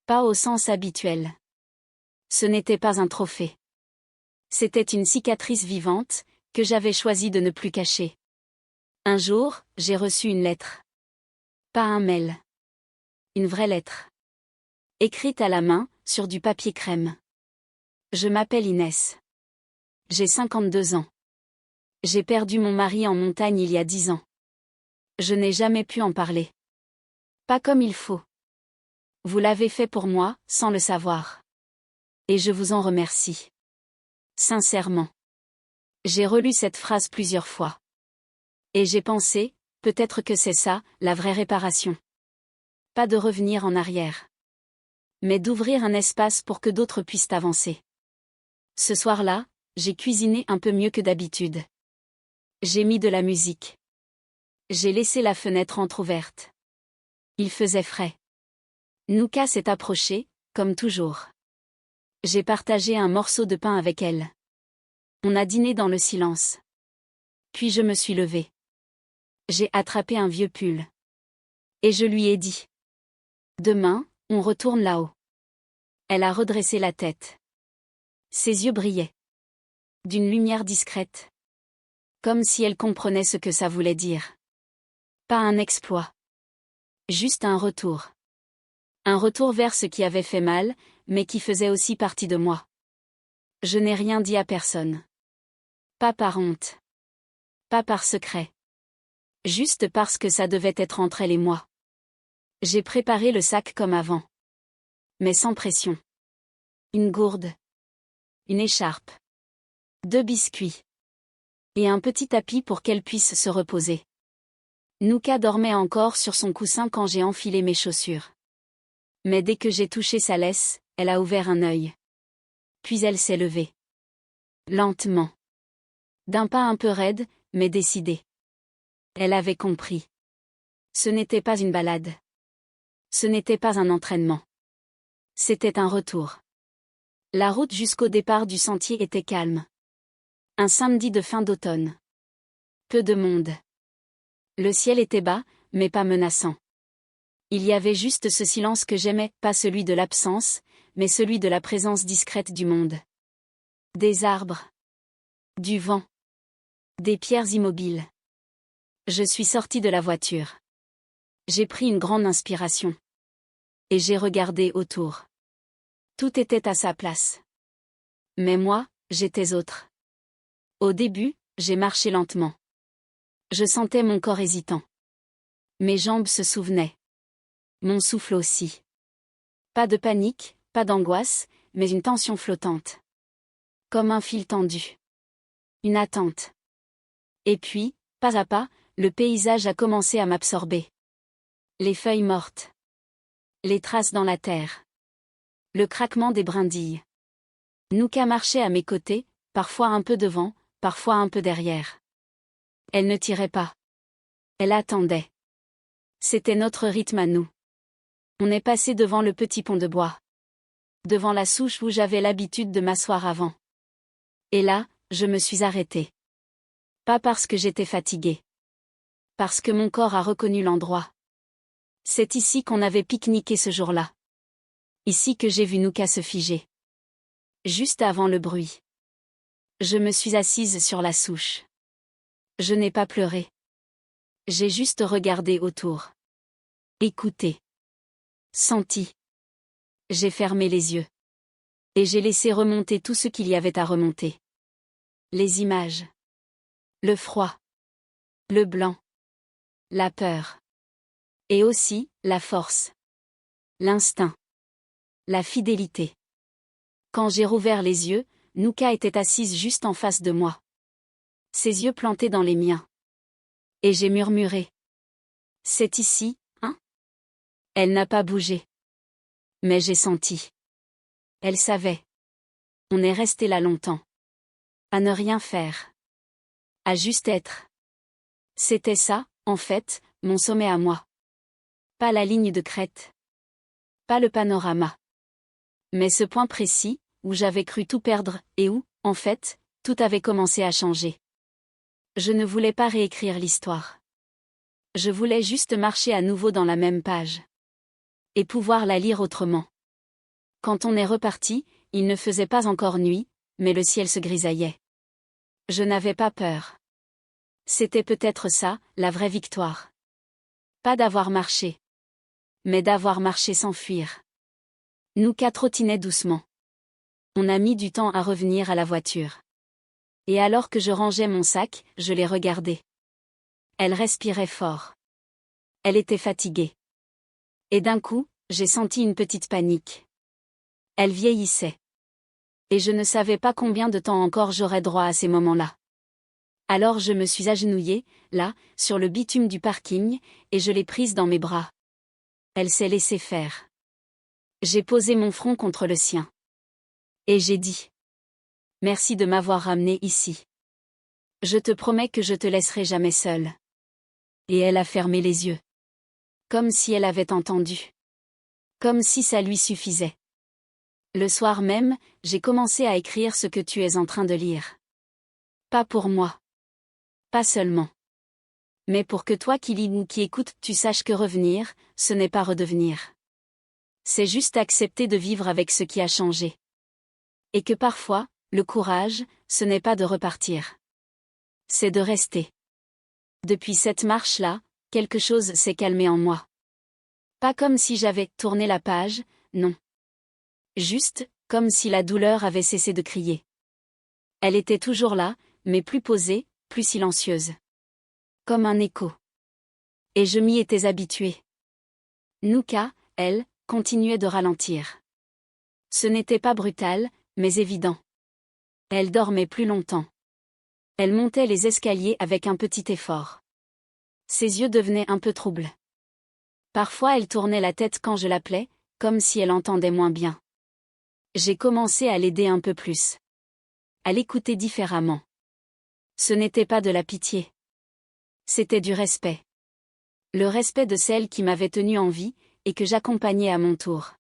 Pas au sens habituel. Ce n'était pas un trophée. C'était une cicatrice vivante, que j'avais choisi de ne plus cacher. Un jour, j'ai reçu une lettre. Pas un mail. Une vraie lettre. Écrite à la main, sur du papier crème. Je m'appelle Inès. J'ai 52 ans. J'ai perdu mon mari en montagne il y a 10 ans. Je n'ai jamais pu en parler. Pas comme il faut. Vous l'avez fait pour moi, sans le savoir. Et je vous en remercie. Sincèrement. J'ai relu cette phrase plusieurs fois. Et j'ai pensé, peut-être que c'est ça, la vraie réparation. Pas de revenir en arrière. Mais d'ouvrir un espace pour que d'autres puissent avancer. Ce soir-là, j'ai cuisiné un peu mieux que d'habitude. J'ai mis de la musique. J'ai laissé la fenêtre entr'ouverte. Il faisait frais. Nuka s'est approchée, comme toujours. J'ai partagé un morceau de pain avec elle. On a dîné dans le silence. Puis je me suis levée. J'ai attrapé un vieux pull. Et je lui ai dit. Demain, on retourne là-haut. Elle a redressé la tête. Ses yeux brillaient. D'une lumière discrète. Comme si elle comprenait ce que ça voulait dire. Pas un exploit. Juste un retour. Un retour vers ce qui avait fait mal, mais qui faisait aussi partie de moi. Je n'ai rien dit à personne. Pas par honte. Pas par secret. Juste parce que ça devait être entre elle et moi. J'ai préparé le sac comme avant. Mais sans pression. Une gourde. Une écharpe. 2 biscuits. Et un petit tapis pour qu'elle puisse se reposer. Nuka dormait encore sur son coussin quand j'ai enfilé mes chaussures. Mais dès que j'ai touché sa laisse, elle a ouvert un œil. Puis elle s'est levée. Lentement. D'un pas un peu raide, mais décidé. Elle avait compris. Ce n'était pas une balade. Ce n'était pas un entraînement. C'était un retour. La route jusqu'au départ du sentier était calme. Un samedi de fin d'automne. Peu de monde. Le ciel était bas, mais pas menaçant. Il y avait juste ce silence que j'aimais, pas celui de l'absence, mais celui de la présence discrète du monde. Des arbres. Du vent. Des pierres immobiles. Je suis sortie de la voiture. J'ai pris une grande inspiration. Et j'ai regardé autour. Tout était à sa place. Mais moi, j'étais autre. Au début, j'ai marché lentement. Je sentais mon corps hésitant. Mes jambes se souvenaient. Mon souffle aussi. Pas de panique, pas d'angoisse, mais une tension flottante. Comme un fil tendu. Une attente. Et puis, pas à pas, le paysage a commencé à m'absorber. Les feuilles mortes. Les traces dans la terre. Le craquement des brindilles. Nuka marchait à mes côtés, parfois un peu devant, parfois un peu derrière. Elle ne tirait pas. Elle attendait. C'était notre rythme à nous. On est passé devant le petit pont de bois. Devant la souche où j'avais l'habitude de m'asseoir avant. Et là, je me suis arrêtée. Pas parce que j'étais fatiguée. Parce que mon corps a reconnu l'endroit. C'est ici qu'on avait pique-niqué ce jour-là. Ici que j'ai vu Nuka se figer. Juste avant le bruit. Je me suis assise sur la souche. Je n'ai pas pleuré. J'ai juste regardé autour. Écouté. Senti. J'ai fermé les yeux. Et j'ai laissé remonter tout ce qu'il y avait à remonter. Les images. Le froid. Le blanc. La peur. Et aussi, la force. L'instinct. La fidélité. Quand j'ai rouvert les yeux, Nuka était assise juste en face de moi. Ses yeux plantés dans les miens. Et j'ai murmuré. C'est ici, hein? Elle n'a pas bougé. Mais j'ai senti. Elle savait. On est resté là longtemps. À ne rien faire. À juste être. C'était ça, en fait, mon sommet à moi. Pas la ligne de crête. Pas le panorama. Mais ce point précis, où j'avais cru tout perdre, et où, en fait, tout avait commencé à changer. Je ne voulais pas réécrire l'histoire. Je voulais juste marcher à nouveau dans la même page. Et pouvoir la lire autrement. Quand on est reparti, il ne faisait pas encore nuit, mais le ciel se grisaillait. Je n'avais pas peur. C'était peut-être ça, la vraie victoire. Pas d'avoir marché. Mais d'avoir marché sans fuir. Nuka trottinait doucement. On a mis du temps à revenir à la voiture. Et alors que je rangeais mon sac, je l'ai regardée. Elle respirait fort. Elle était fatiguée. Et d'un coup, j'ai senti une petite panique. Elle vieillissait. Et je ne savais pas combien de temps encore j'aurais droit à ces moments-là. Alors je me suis agenouillée, là, sur le bitume du parking, et je l'ai prise dans mes bras. Elle s'est laissée faire. J'ai posé mon front contre le sien. Et j'ai dit. Merci de m'avoir ramenée ici. Je te promets que je te laisserai jamais seule. Et elle a fermé les yeux. Comme si elle avait entendu. Comme si ça lui suffisait. Le soir même, j'ai commencé à écrire ce que tu es en train de lire. Pas pour moi. Pas seulement. Mais pour que toi qui lis ou qui écoutes, tu saches que revenir, ce n'est pas redevenir. C'est juste accepter de vivre avec ce qui a changé. Et que parfois, le courage, ce n'est pas de repartir. C'est de rester. Depuis cette marche-là, quelque chose s'est calmé en moi. Pas comme si j'avais tourné la page, non. Juste, comme si la douleur avait cessé de crier. Elle était toujours là, mais plus posée, plus silencieuse. Comme un écho. Et je m'y étais habituée. Nuka, elle, continuait de ralentir. Ce n'était pas brutal, mais évident. Elle dormait plus longtemps. Elle montait les escaliers avec un petit effort. Ses yeux devenaient un peu troubles. Parfois elle tournait la tête quand je l'appelais, comme si elle entendait moins bien. J'ai commencé à l'aider un peu plus. À l'écouter différemment. Ce n'était pas de la pitié. C'était du respect. Le respect de celle qui m'avait tenue en vie, et que j'accompagnais à mon tour.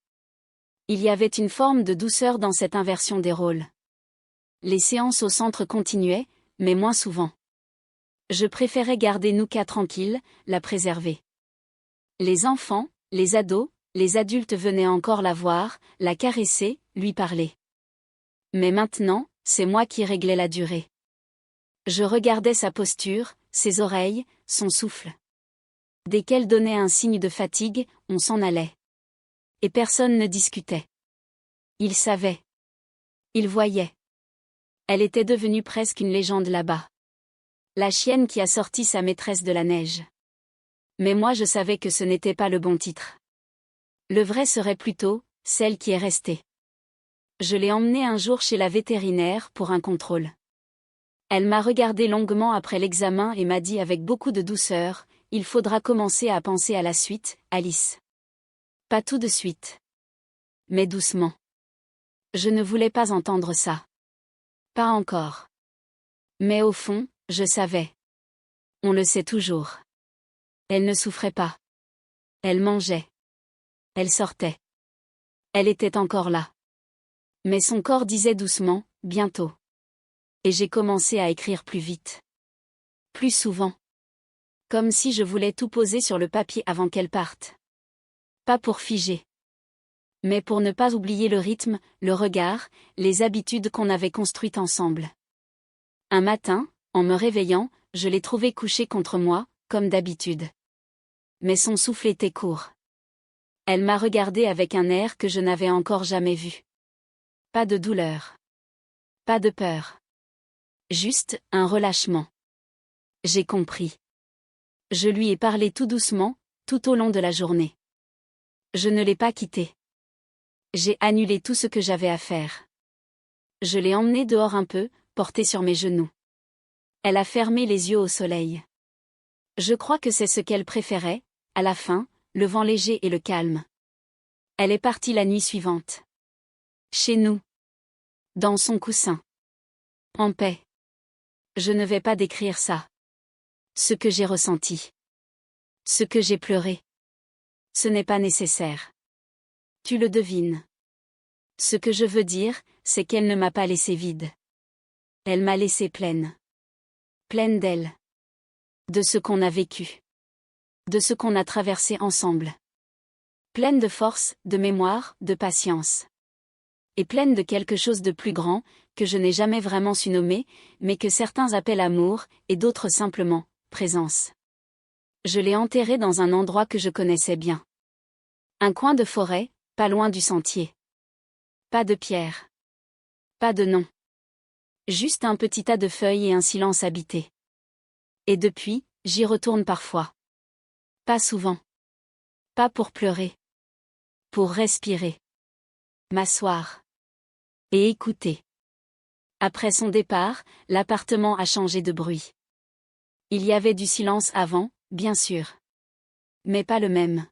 Il y avait une forme de douceur dans cette inversion des rôles. Les séances au centre continuaient, mais moins souvent. Je préférais garder Nuka tranquille, la préserver. Les enfants, les ados, les adultes venaient encore la voir, la caresser, lui parler. Mais maintenant, c'est moi qui réglais la durée. Je regardais sa posture, ses oreilles, son souffle. Dès qu'elle donnait un signe de fatigue, on s'en allait. Et personne ne discutait. Il savait. Il voyait. Elle était devenue presque une légende là-bas. La chienne qui a sorti sa maîtresse de la neige. Mais moi je savais que ce n'était pas le bon titre. Le vrai serait plutôt, celle qui est restée. Je l'ai emmenée un jour chez la vétérinaire pour un contrôle. Elle m'a regardé longuement après l'examen et m'a dit avec beaucoup de douceur, « Il faudra commencer à penser à la suite, Alice. » Pas tout de suite. Mais doucement. Je ne voulais pas entendre ça. Pas encore. Mais au fond, je savais. On le sait toujours. Elle ne souffrait pas. Elle mangeait. Elle sortait. Elle était encore là. Mais son corps disait doucement, bientôt. Et j'ai commencé à écrire plus vite. Plus souvent. Comme si je voulais tout poser sur le papier avant qu'elle parte. Pas pour figer. Mais pour ne pas oublier le rythme, le regard, les habitudes qu'on avait construites ensemble. Un matin, en me réveillant, je l'ai trouvée couchée contre moi, comme d'habitude. Mais son souffle était court. Elle m'a regardé avec un air que je n'avais encore jamais vu. Pas de douleur. Pas de peur. Juste un relâchement. J'ai compris. Je lui ai parlé tout doucement, tout au long de la journée. Je ne l'ai pas quitté. J'ai annulé tout ce que j'avais à faire. Je l'ai emmenée dehors un peu, portée sur mes genoux. Elle a fermé les yeux au soleil. Je crois que c'est ce qu'elle préférait, à la fin, le vent léger et le calme. Elle est partie la nuit suivante. Chez nous. Dans son coussin. En paix. Je ne vais pas décrire ça. Ce que j'ai ressenti. Ce que j'ai pleuré. Ce n'est pas nécessaire. Tu le devines. Ce que je veux dire, c'est qu'elle ne m'a pas laissée vide. Elle m'a laissée pleine. Pleine d'elle. De ce qu'on a vécu. De ce qu'on a traversé ensemble. Pleine de force, de mémoire, de patience. Et pleine de quelque chose de plus grand, que je n'ai jamais vraiment su nommer, mais que certains appellent amour, et d'autres simplement, présence. Je l'ai enterrée dans un endroit que je connaissais bien. Un coin de forêt, pas loin du sentier. Pas de pierre. Pas de nom. Juste un petit tas de feuilles et un silence habité. Et depuis, j'y retourne parfois. Pas souvent. Pas pour pleurer. Pour respirer. M'asseoir. Et écouter. Après son départ, l'appartement a changé de bruit. Il y avait du silence avant, bien sûr. Mais pas le même.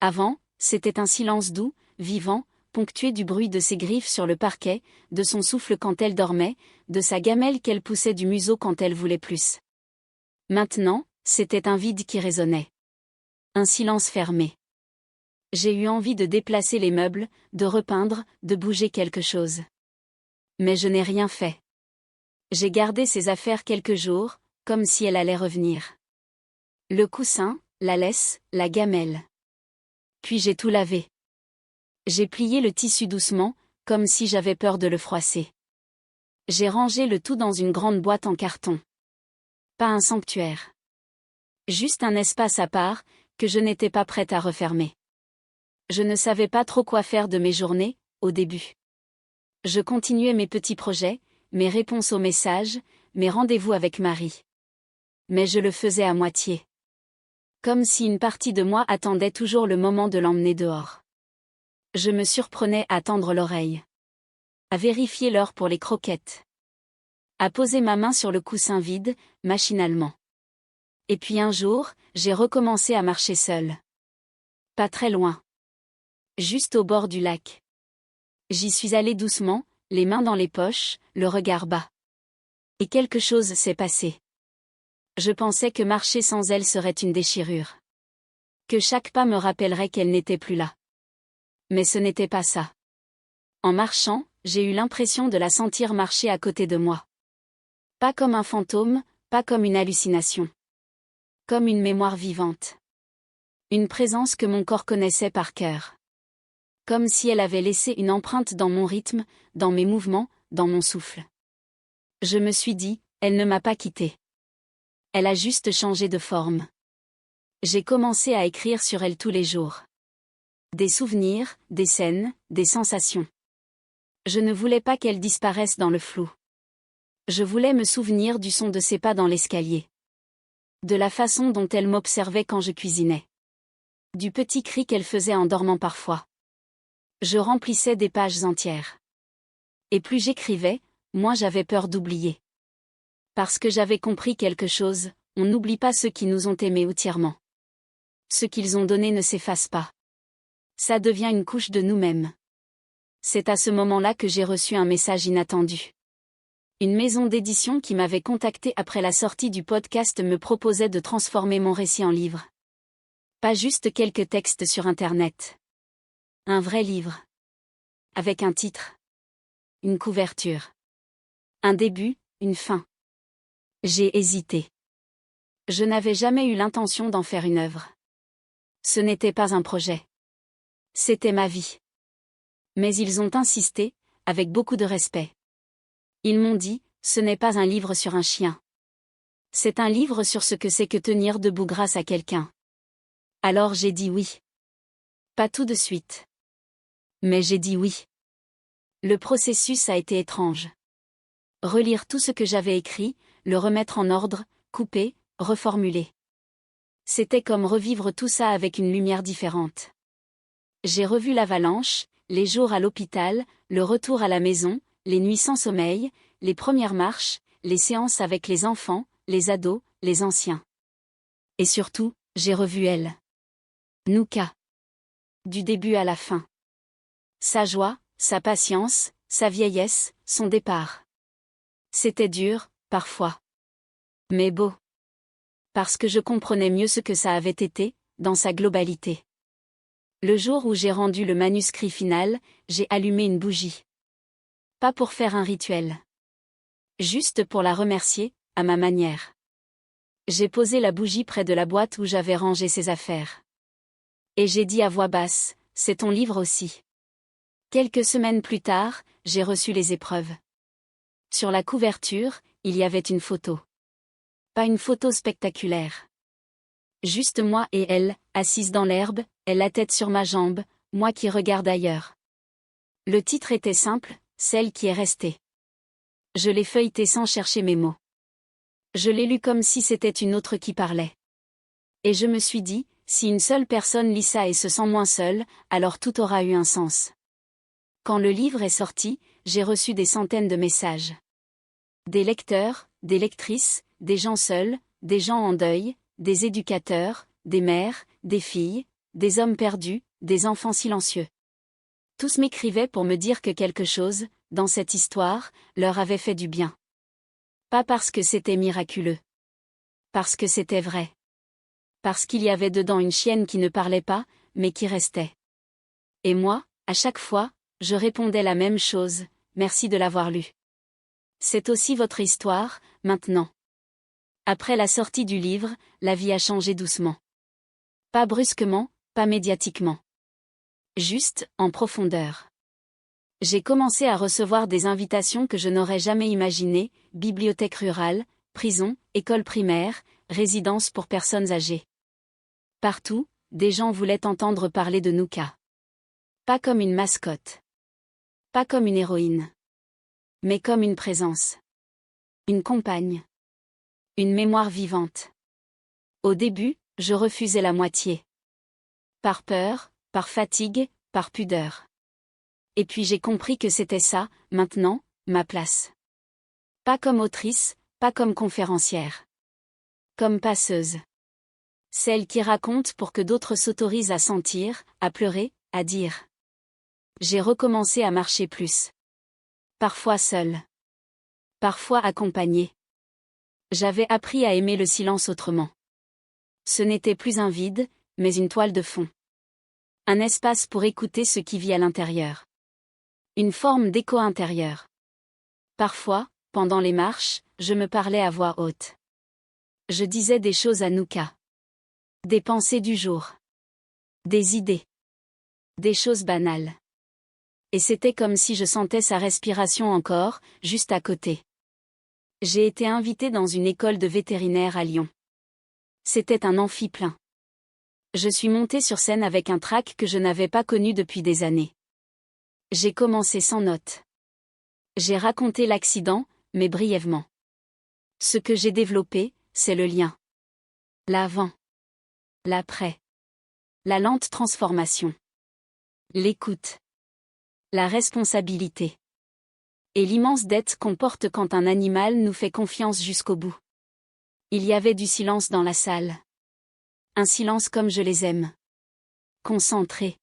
Avant, c'était un silence doux, vivant, ponctué du bruit de ses griffes sur le parquet, de son souffle quand elle dormait, de sa gamelle qu'elle poussait du museau quand elle voulait plus. Maintenant, c'était un vide qui résonnait. Un silence fermé. J'ai eu envie de déplacer les meubles, de repeindre, de bouger quelque chose. Mais je n'ai rien fait. J'ai gardé ses affaires quelques jours, comme si elle allait revenir. Le coussin, la laisse, la gamelle. Puis j'ai tout lavé. J'ai plié le tissu doucement, comme si j'avais peur de le froisser. J'ai rangé le tout dans une grande boîte en carton. Pas un sanctuaire. Juste un espace à part, que je n'étais pas prête à refermer. Je ne savais pas trop quoi faire de mes journées, au début. Je continuais mes petits projets, mes réponses aux messages, mes rendez-vous avec Marie. Mais je le faisais à moitié. Comme si une partie de moi attendait toujours le moment de l'emmener dehors. Je me surprenais à tendre l'oreille. À vérifier l'heure pour les croquettes. À poser ma main sur le coussin vide, machinalement. Et puis un jour, j'ai recommencé à marcher seule. Pas très loin. Juste au bord du lac. J'y suis allée doucement, les mains dans les poches, le regard bas. Et quelque chose s'est passé. Je pensais que marcher sans elle serait une déchirure. Que chaque pas me rappellerait qu'elle n'était plus là. Mais ce n'était pas ça. En marchant, j'ai eu l'impression de la sentir marcher à côté de moi. Pas comme un fantôme, pas comme une hallucination. Comme une mémoire vivante. Une présence que mon corps connaissait par cœur. Comme si elle avait laissé une empreinte dans mon rythme, dans mes mouvements, dans mon souffle. Je me suis dit, elle ne m'a pas quittée. Elle a juste changé de forme. J'ai commencé à écrire sur elle tous les jours. Des souvenirs, des scènes, des sensations. Je ne voulais pas qu'elle disparaisse dans le flou. Je voulais me souvenir du son de ses pas dans l'escalier. De la façon dont elle m'observait quand je cuisinais. Du petit cri qu'elle faisait en dormant parfois. Je remplissais des pages entières. Et plus j'écrivais, moins j'avais peur d'oublier. Parce que j'avais compris quelque chose, on n'oublie pas ceux qui nous ont aimés entièrement. Ce qu'ils ont donné ne s'efface pas. Ça devient une couche de nous-mêmes. C'est à ce moment-là que j'ai reçu un message inattendu. Une maison d'édition qui m'avait contacté après la sortie du podcast me proposait de transformer mon récit en livre. Pas juste quelques textes sur Internet. Un vrai livre. Avec un titre. Une couverture. Un début, une fin. J'ai hésité. Je n'avais jamais eu l'intention d'en faire une œuvre. Ce n'était pas un projet. C'était ma vie. Mais ils ont insisté, avec beaucoup de respect. Ils m'ont dit, ce n'est pas un livre sur un chien. C'est un livre sur ce que c'est que tenir debout grâce à quelqu'un. Alors j'ai dit oui. Pas tout de suite. Mais j'ai dit oui. Le processus a été étrange. Relire tout ce que j'avais écrit, le remettre en ordre, couper, reformuler. C'était comme revivre tout ça avec une lumière différente. J'ai revu l'avalanche, les jours à l'hôpital, le retour à la maison, les nuits sans sommeil, les premières marches, les séances avec les enfants, les ados, les anciens. Et surtout, j'ai revu elle. Nouka. Du début à la fin. Sa joie, sa patience, sa vieillesse, son départ. C'était dur, parfois. Mais beau. Parce que je comprenais mieux ce que ça avait été, dans sa globalité. Le jour où j'ai rendu le manuscrit final, j'ai allumé une bougie. Pas pour faire un rituel. Juste pour la remercier, à ma manière. J'ai posé la bougie près de la boîte où j'avais rangé ses affaires. Et j'ai dit à voix basse, c'est ton livre aussi. Quelques semaines plus tard, j'ai reçu les épreuves. Sur la couverture, il y avait une photo. Pas une photo spectaculaire. Juste moi et elle, assises dans l'herbe, elle la tête sur ma jambe, moi qui regarde ailleurs. Le titre était simple, celle qui est restée. Je l'ai feuilleté sans chercher mes mots. Je l'ai lu comme si c'était une autre qui parlait. Et je me suis dit, si une seule personne lit ça et se sent moins seule, alors tout aura eu un sens. Quand le livre est sorti, j'ai reçu des centaines de messages. Des lecteurs, des lectrices, des gens seuls, des gens en deuil, des éducateurs, des mères, des filles, des hommes perdus, des enfants silencieux. Tous m'écrivaient pour me dire que quelque chose, dans cette histoire, leur avait fait du bien. Pas parce que c'était miraculeux. Parce que c'était vrai. Parce qu'il y avait dedans une chienne qui ne parlait pas, mais qui restait. Et moi, à chaque fois, je répondais la même chose, merci de l'avoir lu. C'est aussi votre histoire, maintenant. Après la sortie du livre, la vie a changé doucement. Pas brusquement, pas médiatiquement. Juste, en profondeur. J'ai commencé à recevoir des invitations que je n'aurais jamais imaginées, bibliothèque rurale, prison, école primaire, résidence pour personnes âgées. Partout, des gens voulaient entendre parler de Nouka. Pas comme une mascotte. Pas comme une héroïne. Mais comme une présence. Une compagne. Une mémoire vivante. Au début, je refusais la moitié. Par peur, par fatigue, par pudeur. Et puis j'ai compris que c'était ça, maintenant, ma place. Pas comme autrice, pas comme conférencière. Comme passeuse. Celle qui raconte pour que d'autres s'autorisent à sentir, à pleurer, à dire. J'ai recommencé à marcher plus. Parfois seule. Parfois accompagnée. J'avais appris à aimer le silence autrement. Ce n'était plus un vide, mais une toile de fond. Un espace pour écouter ce qui vit à l'intérieur. Une forme d'écho intérieur. Parfois, pendant les marches, je me parlais à voix haute. Je disais des choses à Nouka. Des pensées du jour. Des idées. Des choses banales. Et c'était comme si je sentais sa respiration encore, juste à côté. J'ai été invitée dans une école de vétérinaire à Lyon. C'était un amphi plein. Je suis montée sur scène avec un trac que je n'avais pas connu depuis des années. J'ai commencé sans notes. J'ai raconté l'accident, mais brièvement. Ce que j'ai développé, c'est le lien. L'avant. L'après. La lente transformation. L'écoute. La responsabilité. Et l'immense dette qu'on porte quand un animal nous fait confiance jusqu'au bout. Il y avait du silence dans la salle. Un silence comme je les aime. Concentré.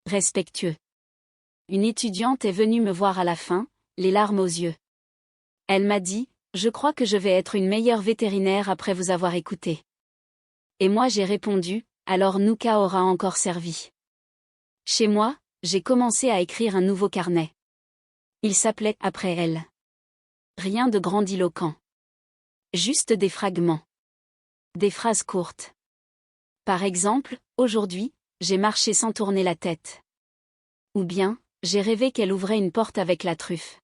Respectueux. Une étudiante est venue me voir à la fin, les larmes aux yeux. Elle m'a dit, je crois que je vais être une meilleure vétérinaire après vous avoir écouté. Et moi j'ai répondu, alors Nouka aura encore servi. Chez moi, j'ai commencé à écrire un nouveau carnet. Il s'appelait Après elle. Rien de grandiloquent. Juste des fragments. Des phrases courtes. Par exemple, aujourd'hui, j'ai marché sans tourner la tête. Ou bien, j'ai rêvé qu'elle ouvrait une porte avec la truffe.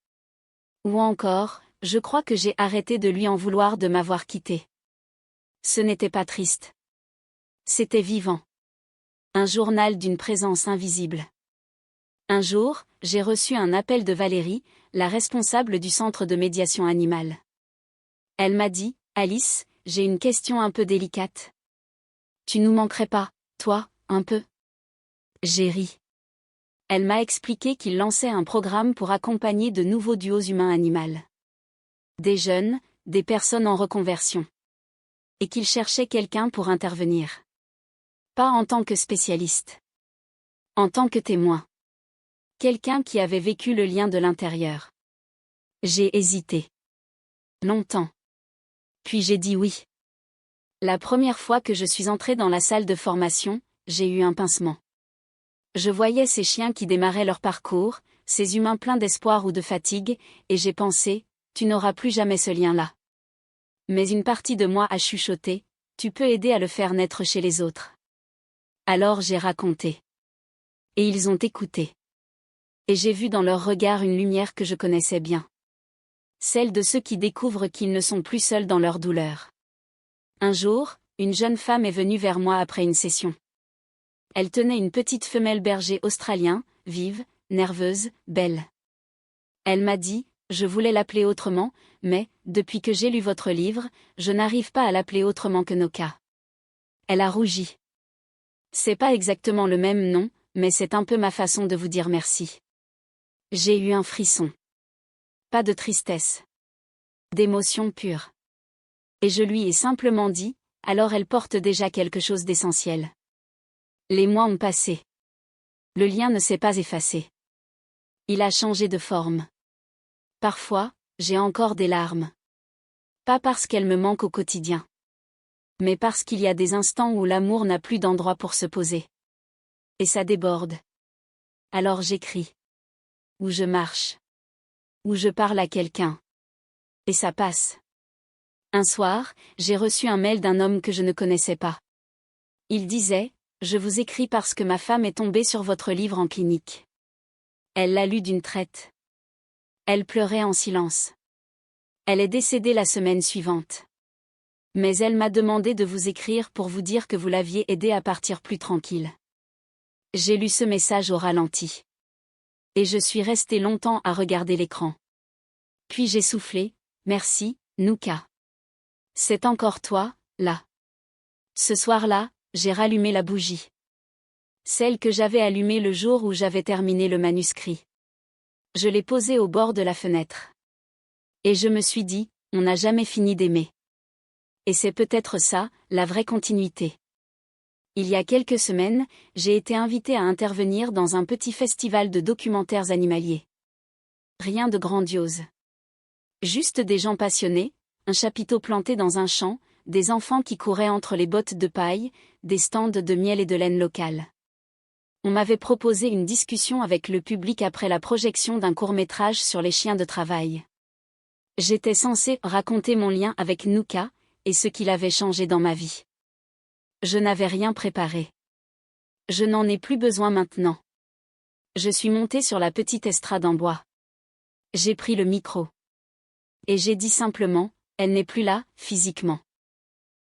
Ou encore, je crois que j'ai arrêté de lui en vouloir de m'avoir quitté. Ce n'était pas triste. C'était vivant. Un journal d'une présence invisible. Un jour, j'ai reçu un appel de Valérie, la responsable du centre de médiation animale. Elle m'a dit, « Alice, j'ai une question un peu délicate. Tu nous manquerais pas, toi, un peu ?» J'ai ri. Elle m'a expliqué qu'il lançait un programme pour accompagner de nouveaux duos humain-animal. Des jeunes, des personnes en reconversion. Et qu'il cherchait quelqu'un pour intervenir. Pas en tant que spécialiste. En tant que témoin. Quelqu'un qui avait vécu le lien de l'intérieur. J'ai hésité. Longtemps. Puis j'ai dit oui. La première fois que je suis entrée dans la salle de formation, j'ai eu un pincement. Je voyais ces chiens qui démarraient leur parcours, ces humains pleins d'espoir ou de fatigue, et j'ai pensé, tu n'auras plus jamais ce lien-là. Mais une partie de moi a chuchoté, tu peux aider à le faire naître chez les autres. Alors j'ai raconté. Et ils ont écouté. Et j'ai vu dans leur regard une lumière que je connaissais bien. Celle de ceux qui découvrent qu'ils ne sont plus seuls dans leur douleur. Un jour, une jeune femme est venue vers moi après une session. Elle tenait une petite femelle berger australien, vive, nerveuse, belle. Elle m'a dit, je voulais l'appeler autrement, mais, depuis que j'ai lu votre livre, je n'arrive pas à l'appeler autrement que Noka. Elle a rougi. C'est pas exactement le même nom, mais c'est un peu ma façon de vous dire merci. J'ai eu un frisson. Pas de tristesse. D'émotion pure. Et je lui ai simplement dit, alors elle porte déjà quelque chose d'essentiel. Les mois ont passé. Le lien ne s'est pas effacé. Il a changé de forme. Parfois, j'ai encore des larmes. Pas parce qu'elles me manquent au quotidien. Mais parce qu'il y a des instants où l'amour n'a plus d'endroit pour se poser. Et ça déborde. Alors j'écris. Ou je marche. Ou je parle à quelqu'un. Et ça passe. Un soir, j'ai reçu un mail d'un homme que je ne connaissais pas. Il disait, « Je vous écris parce que ma femme est tombée sur votre livre en clinique. Elle l'a lu d'une traite. Elle pleurait en silence. Elle est décédée la semaine suivante. Mais elle m'a demandé de vous écrire pour vous dire que vous l'aviez aidée à partir plus tranquille. » J'ai lu ce message au ralenti. Et je suis restée longtemps à regarder l'écran. Puis j'ai soufflé, « Merci, Nouka. C'est encore toi, là. » Ce soir-là, j'ai rallumé la bougie. Celle que j'avais allumée le jour où j'avais terminé le manuscrit. Je l'ai posée au bord de la fenêtre. Et je me suis dit, on n'a jamais fini d'aimer. Et c'est peut-être ça, la vraie continuité. Il y a quelques semaines, j'ai été invitée à intervenir dans un petit festival de documentaires animaliers. Rien de grandiose. Juste des gens passionnés, un chapiteau planté dans un champ, des enfants qui couraient entre les bottes de paille, des stands de miel et de laine locale. On m'avait proposé une discussion avec le public après la projection d'un court-métrage sur les chiens de travail. J'étais censée raconter mon lien avec Nouka, et ce qu'il avait changé dans ma vie. Je n'avais rien préparé. Je n'en ai plus besoin maintenant. Je suis montée sur la petite estrade en bois. J'ai pris le micro. Et j'ai dit simplement, elle n'est plus là, physiquement.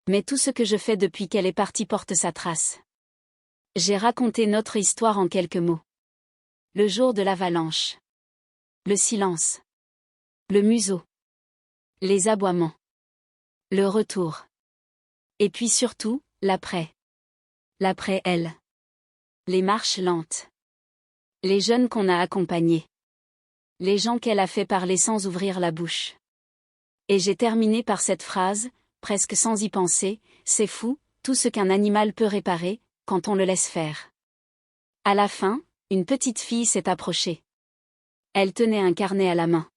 Mais tout ce que je fais depuis qu'elle est partie porte sa trace. J'ai raconté notre histoire en quelques mots. Le jour de l'avalanche. Le silence. Le museau. Les aboiements. Le retour. Et puis surtout, l'après. L'après elle. Les marches lentes. Les jeunes qu'on a accompagnés. Les gens qu'elle a fait parler sans ouvrir la bouche. Et j'ai terminé par cette phrase, presque sans y penser, c'est fou, tout ce qu'un animal peut réparer, quand on le laisse faire. À la fin, une petite fille s'est approchée. Elle tenait un carnet à la main.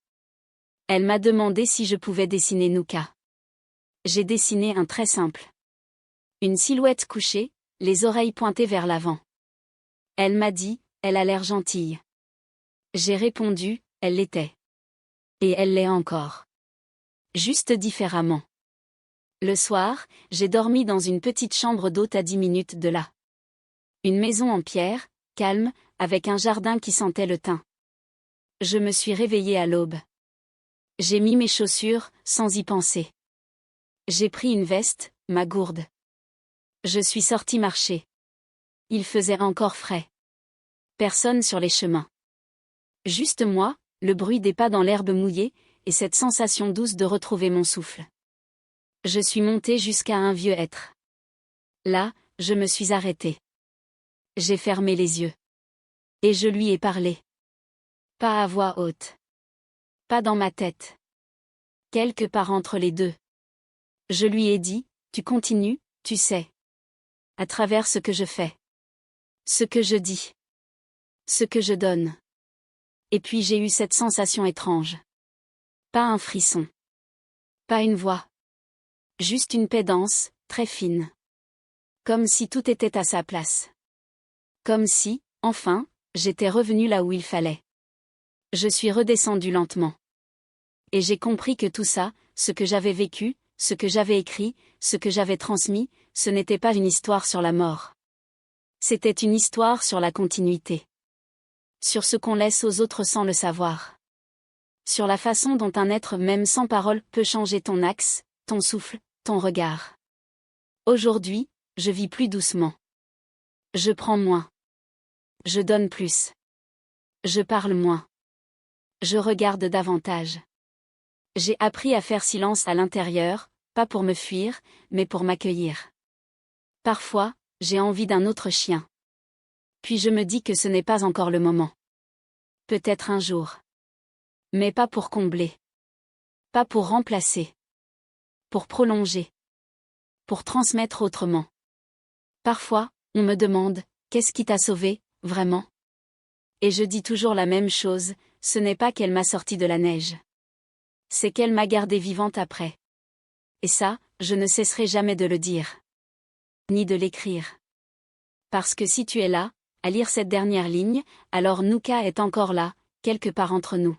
Elle m'a demandé si je pouvais dessiner Nouka. J'ai dessiné un trait simple. Une silhouette couchée, les oreilles pointées vers l'avant. Elle m'a dit, elle a l'air gentille. J'ai répondu, elle l'était. Et elle l'est encore. Juste différemment. Le soir, j'ai dormi dans une petite chambre d'hôte à 10 minutes de là. Une maison en pierre, calme, avec un jardin qui sentait le thym. Je me suis réveillée à l'aube. J'ai mis mes chaussures, sans y penser. J'ai pris une veste, ma gourde. Je suis sortie marcher. Il faisait encore frais. Personne sur les chemins. Juste moi, le bruit des pas dans l'herbe mouillée, et cette sensation douce de retrouver mon souffle. Je suis montée jusqu'à un vieux hêtre. Là, je me suis arrêtée. J'ai fermé les yeux. Et je lui ai parlé. Pas à voix haute. Pas dans ma tête. Quelque part entre les deux. Je lui ai dit, tu continues, tu sais. À travers ce que je fais. Ce que je dis. Ce que je donne. Et puis j'ai eu cette sensation étrange. Pas un frisson. Pas une voix. Juste une paix dense, très fine. Comme si tout était à sa place. Comme si, enfin, j'étais revenue là où il fallait. Je suis redescendue lentement. Et j'ai compris que tout ça, ce que j'avais vécu, ce que j'avais écrit, ce que j'avais transmis, ce n'était pas une histoire sur la mort. C'était une histoire sur la continuité. Sur ce qu'on laisse aux autres sans le savoir. Sur la façon dont un être même sans parole peut changer ton axe, ton souffle, ton regard. Aujourd'hui, je vis plus doucement. Je prends moins. Je donne plus. Je parle moins. Je regarde davantage. J'ai appris à faire silence à l'intérieur, pas pour me fuir, mais pour m'accueillir. Parfois, j'ai envie d'un autre chien. Puis je me dis que ce n'est pas encore le moment. Peut-être un jour. Mais pas pour combler. Pas pour remplacer. Pour prolonger. Pour transmettre autrement. Parfois, on me demande, qu'est-ce qui t'a sauvé, vraiment? Et je dis toujours la même chose, ce n'est pas qu'elle m'a sorti de la neige. C'est qu'elle m'a gardée vivante après. Et ça, je ne cesserai jamais de le dire. Ni de l'écrire. Parce que si tu es là, à lire cette dernière ligne, alors Nouka est encore là, quelque part entre nous.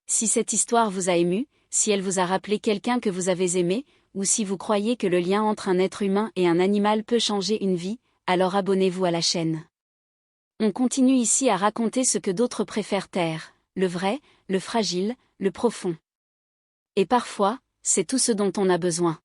Si cette histoire vous a ému, si elle vous a rappelé quelqu'un que vous avez aimé, ou si vous croyez que le lien entre un être humain et un animal peut changer une vie, alors abonnez-vous à la chaîne. On continue ici à raconter ce que d'autres préfèrent taire, le vrai, le fragile, le profond. Et parfois, c'est tout ce dont on a besoin.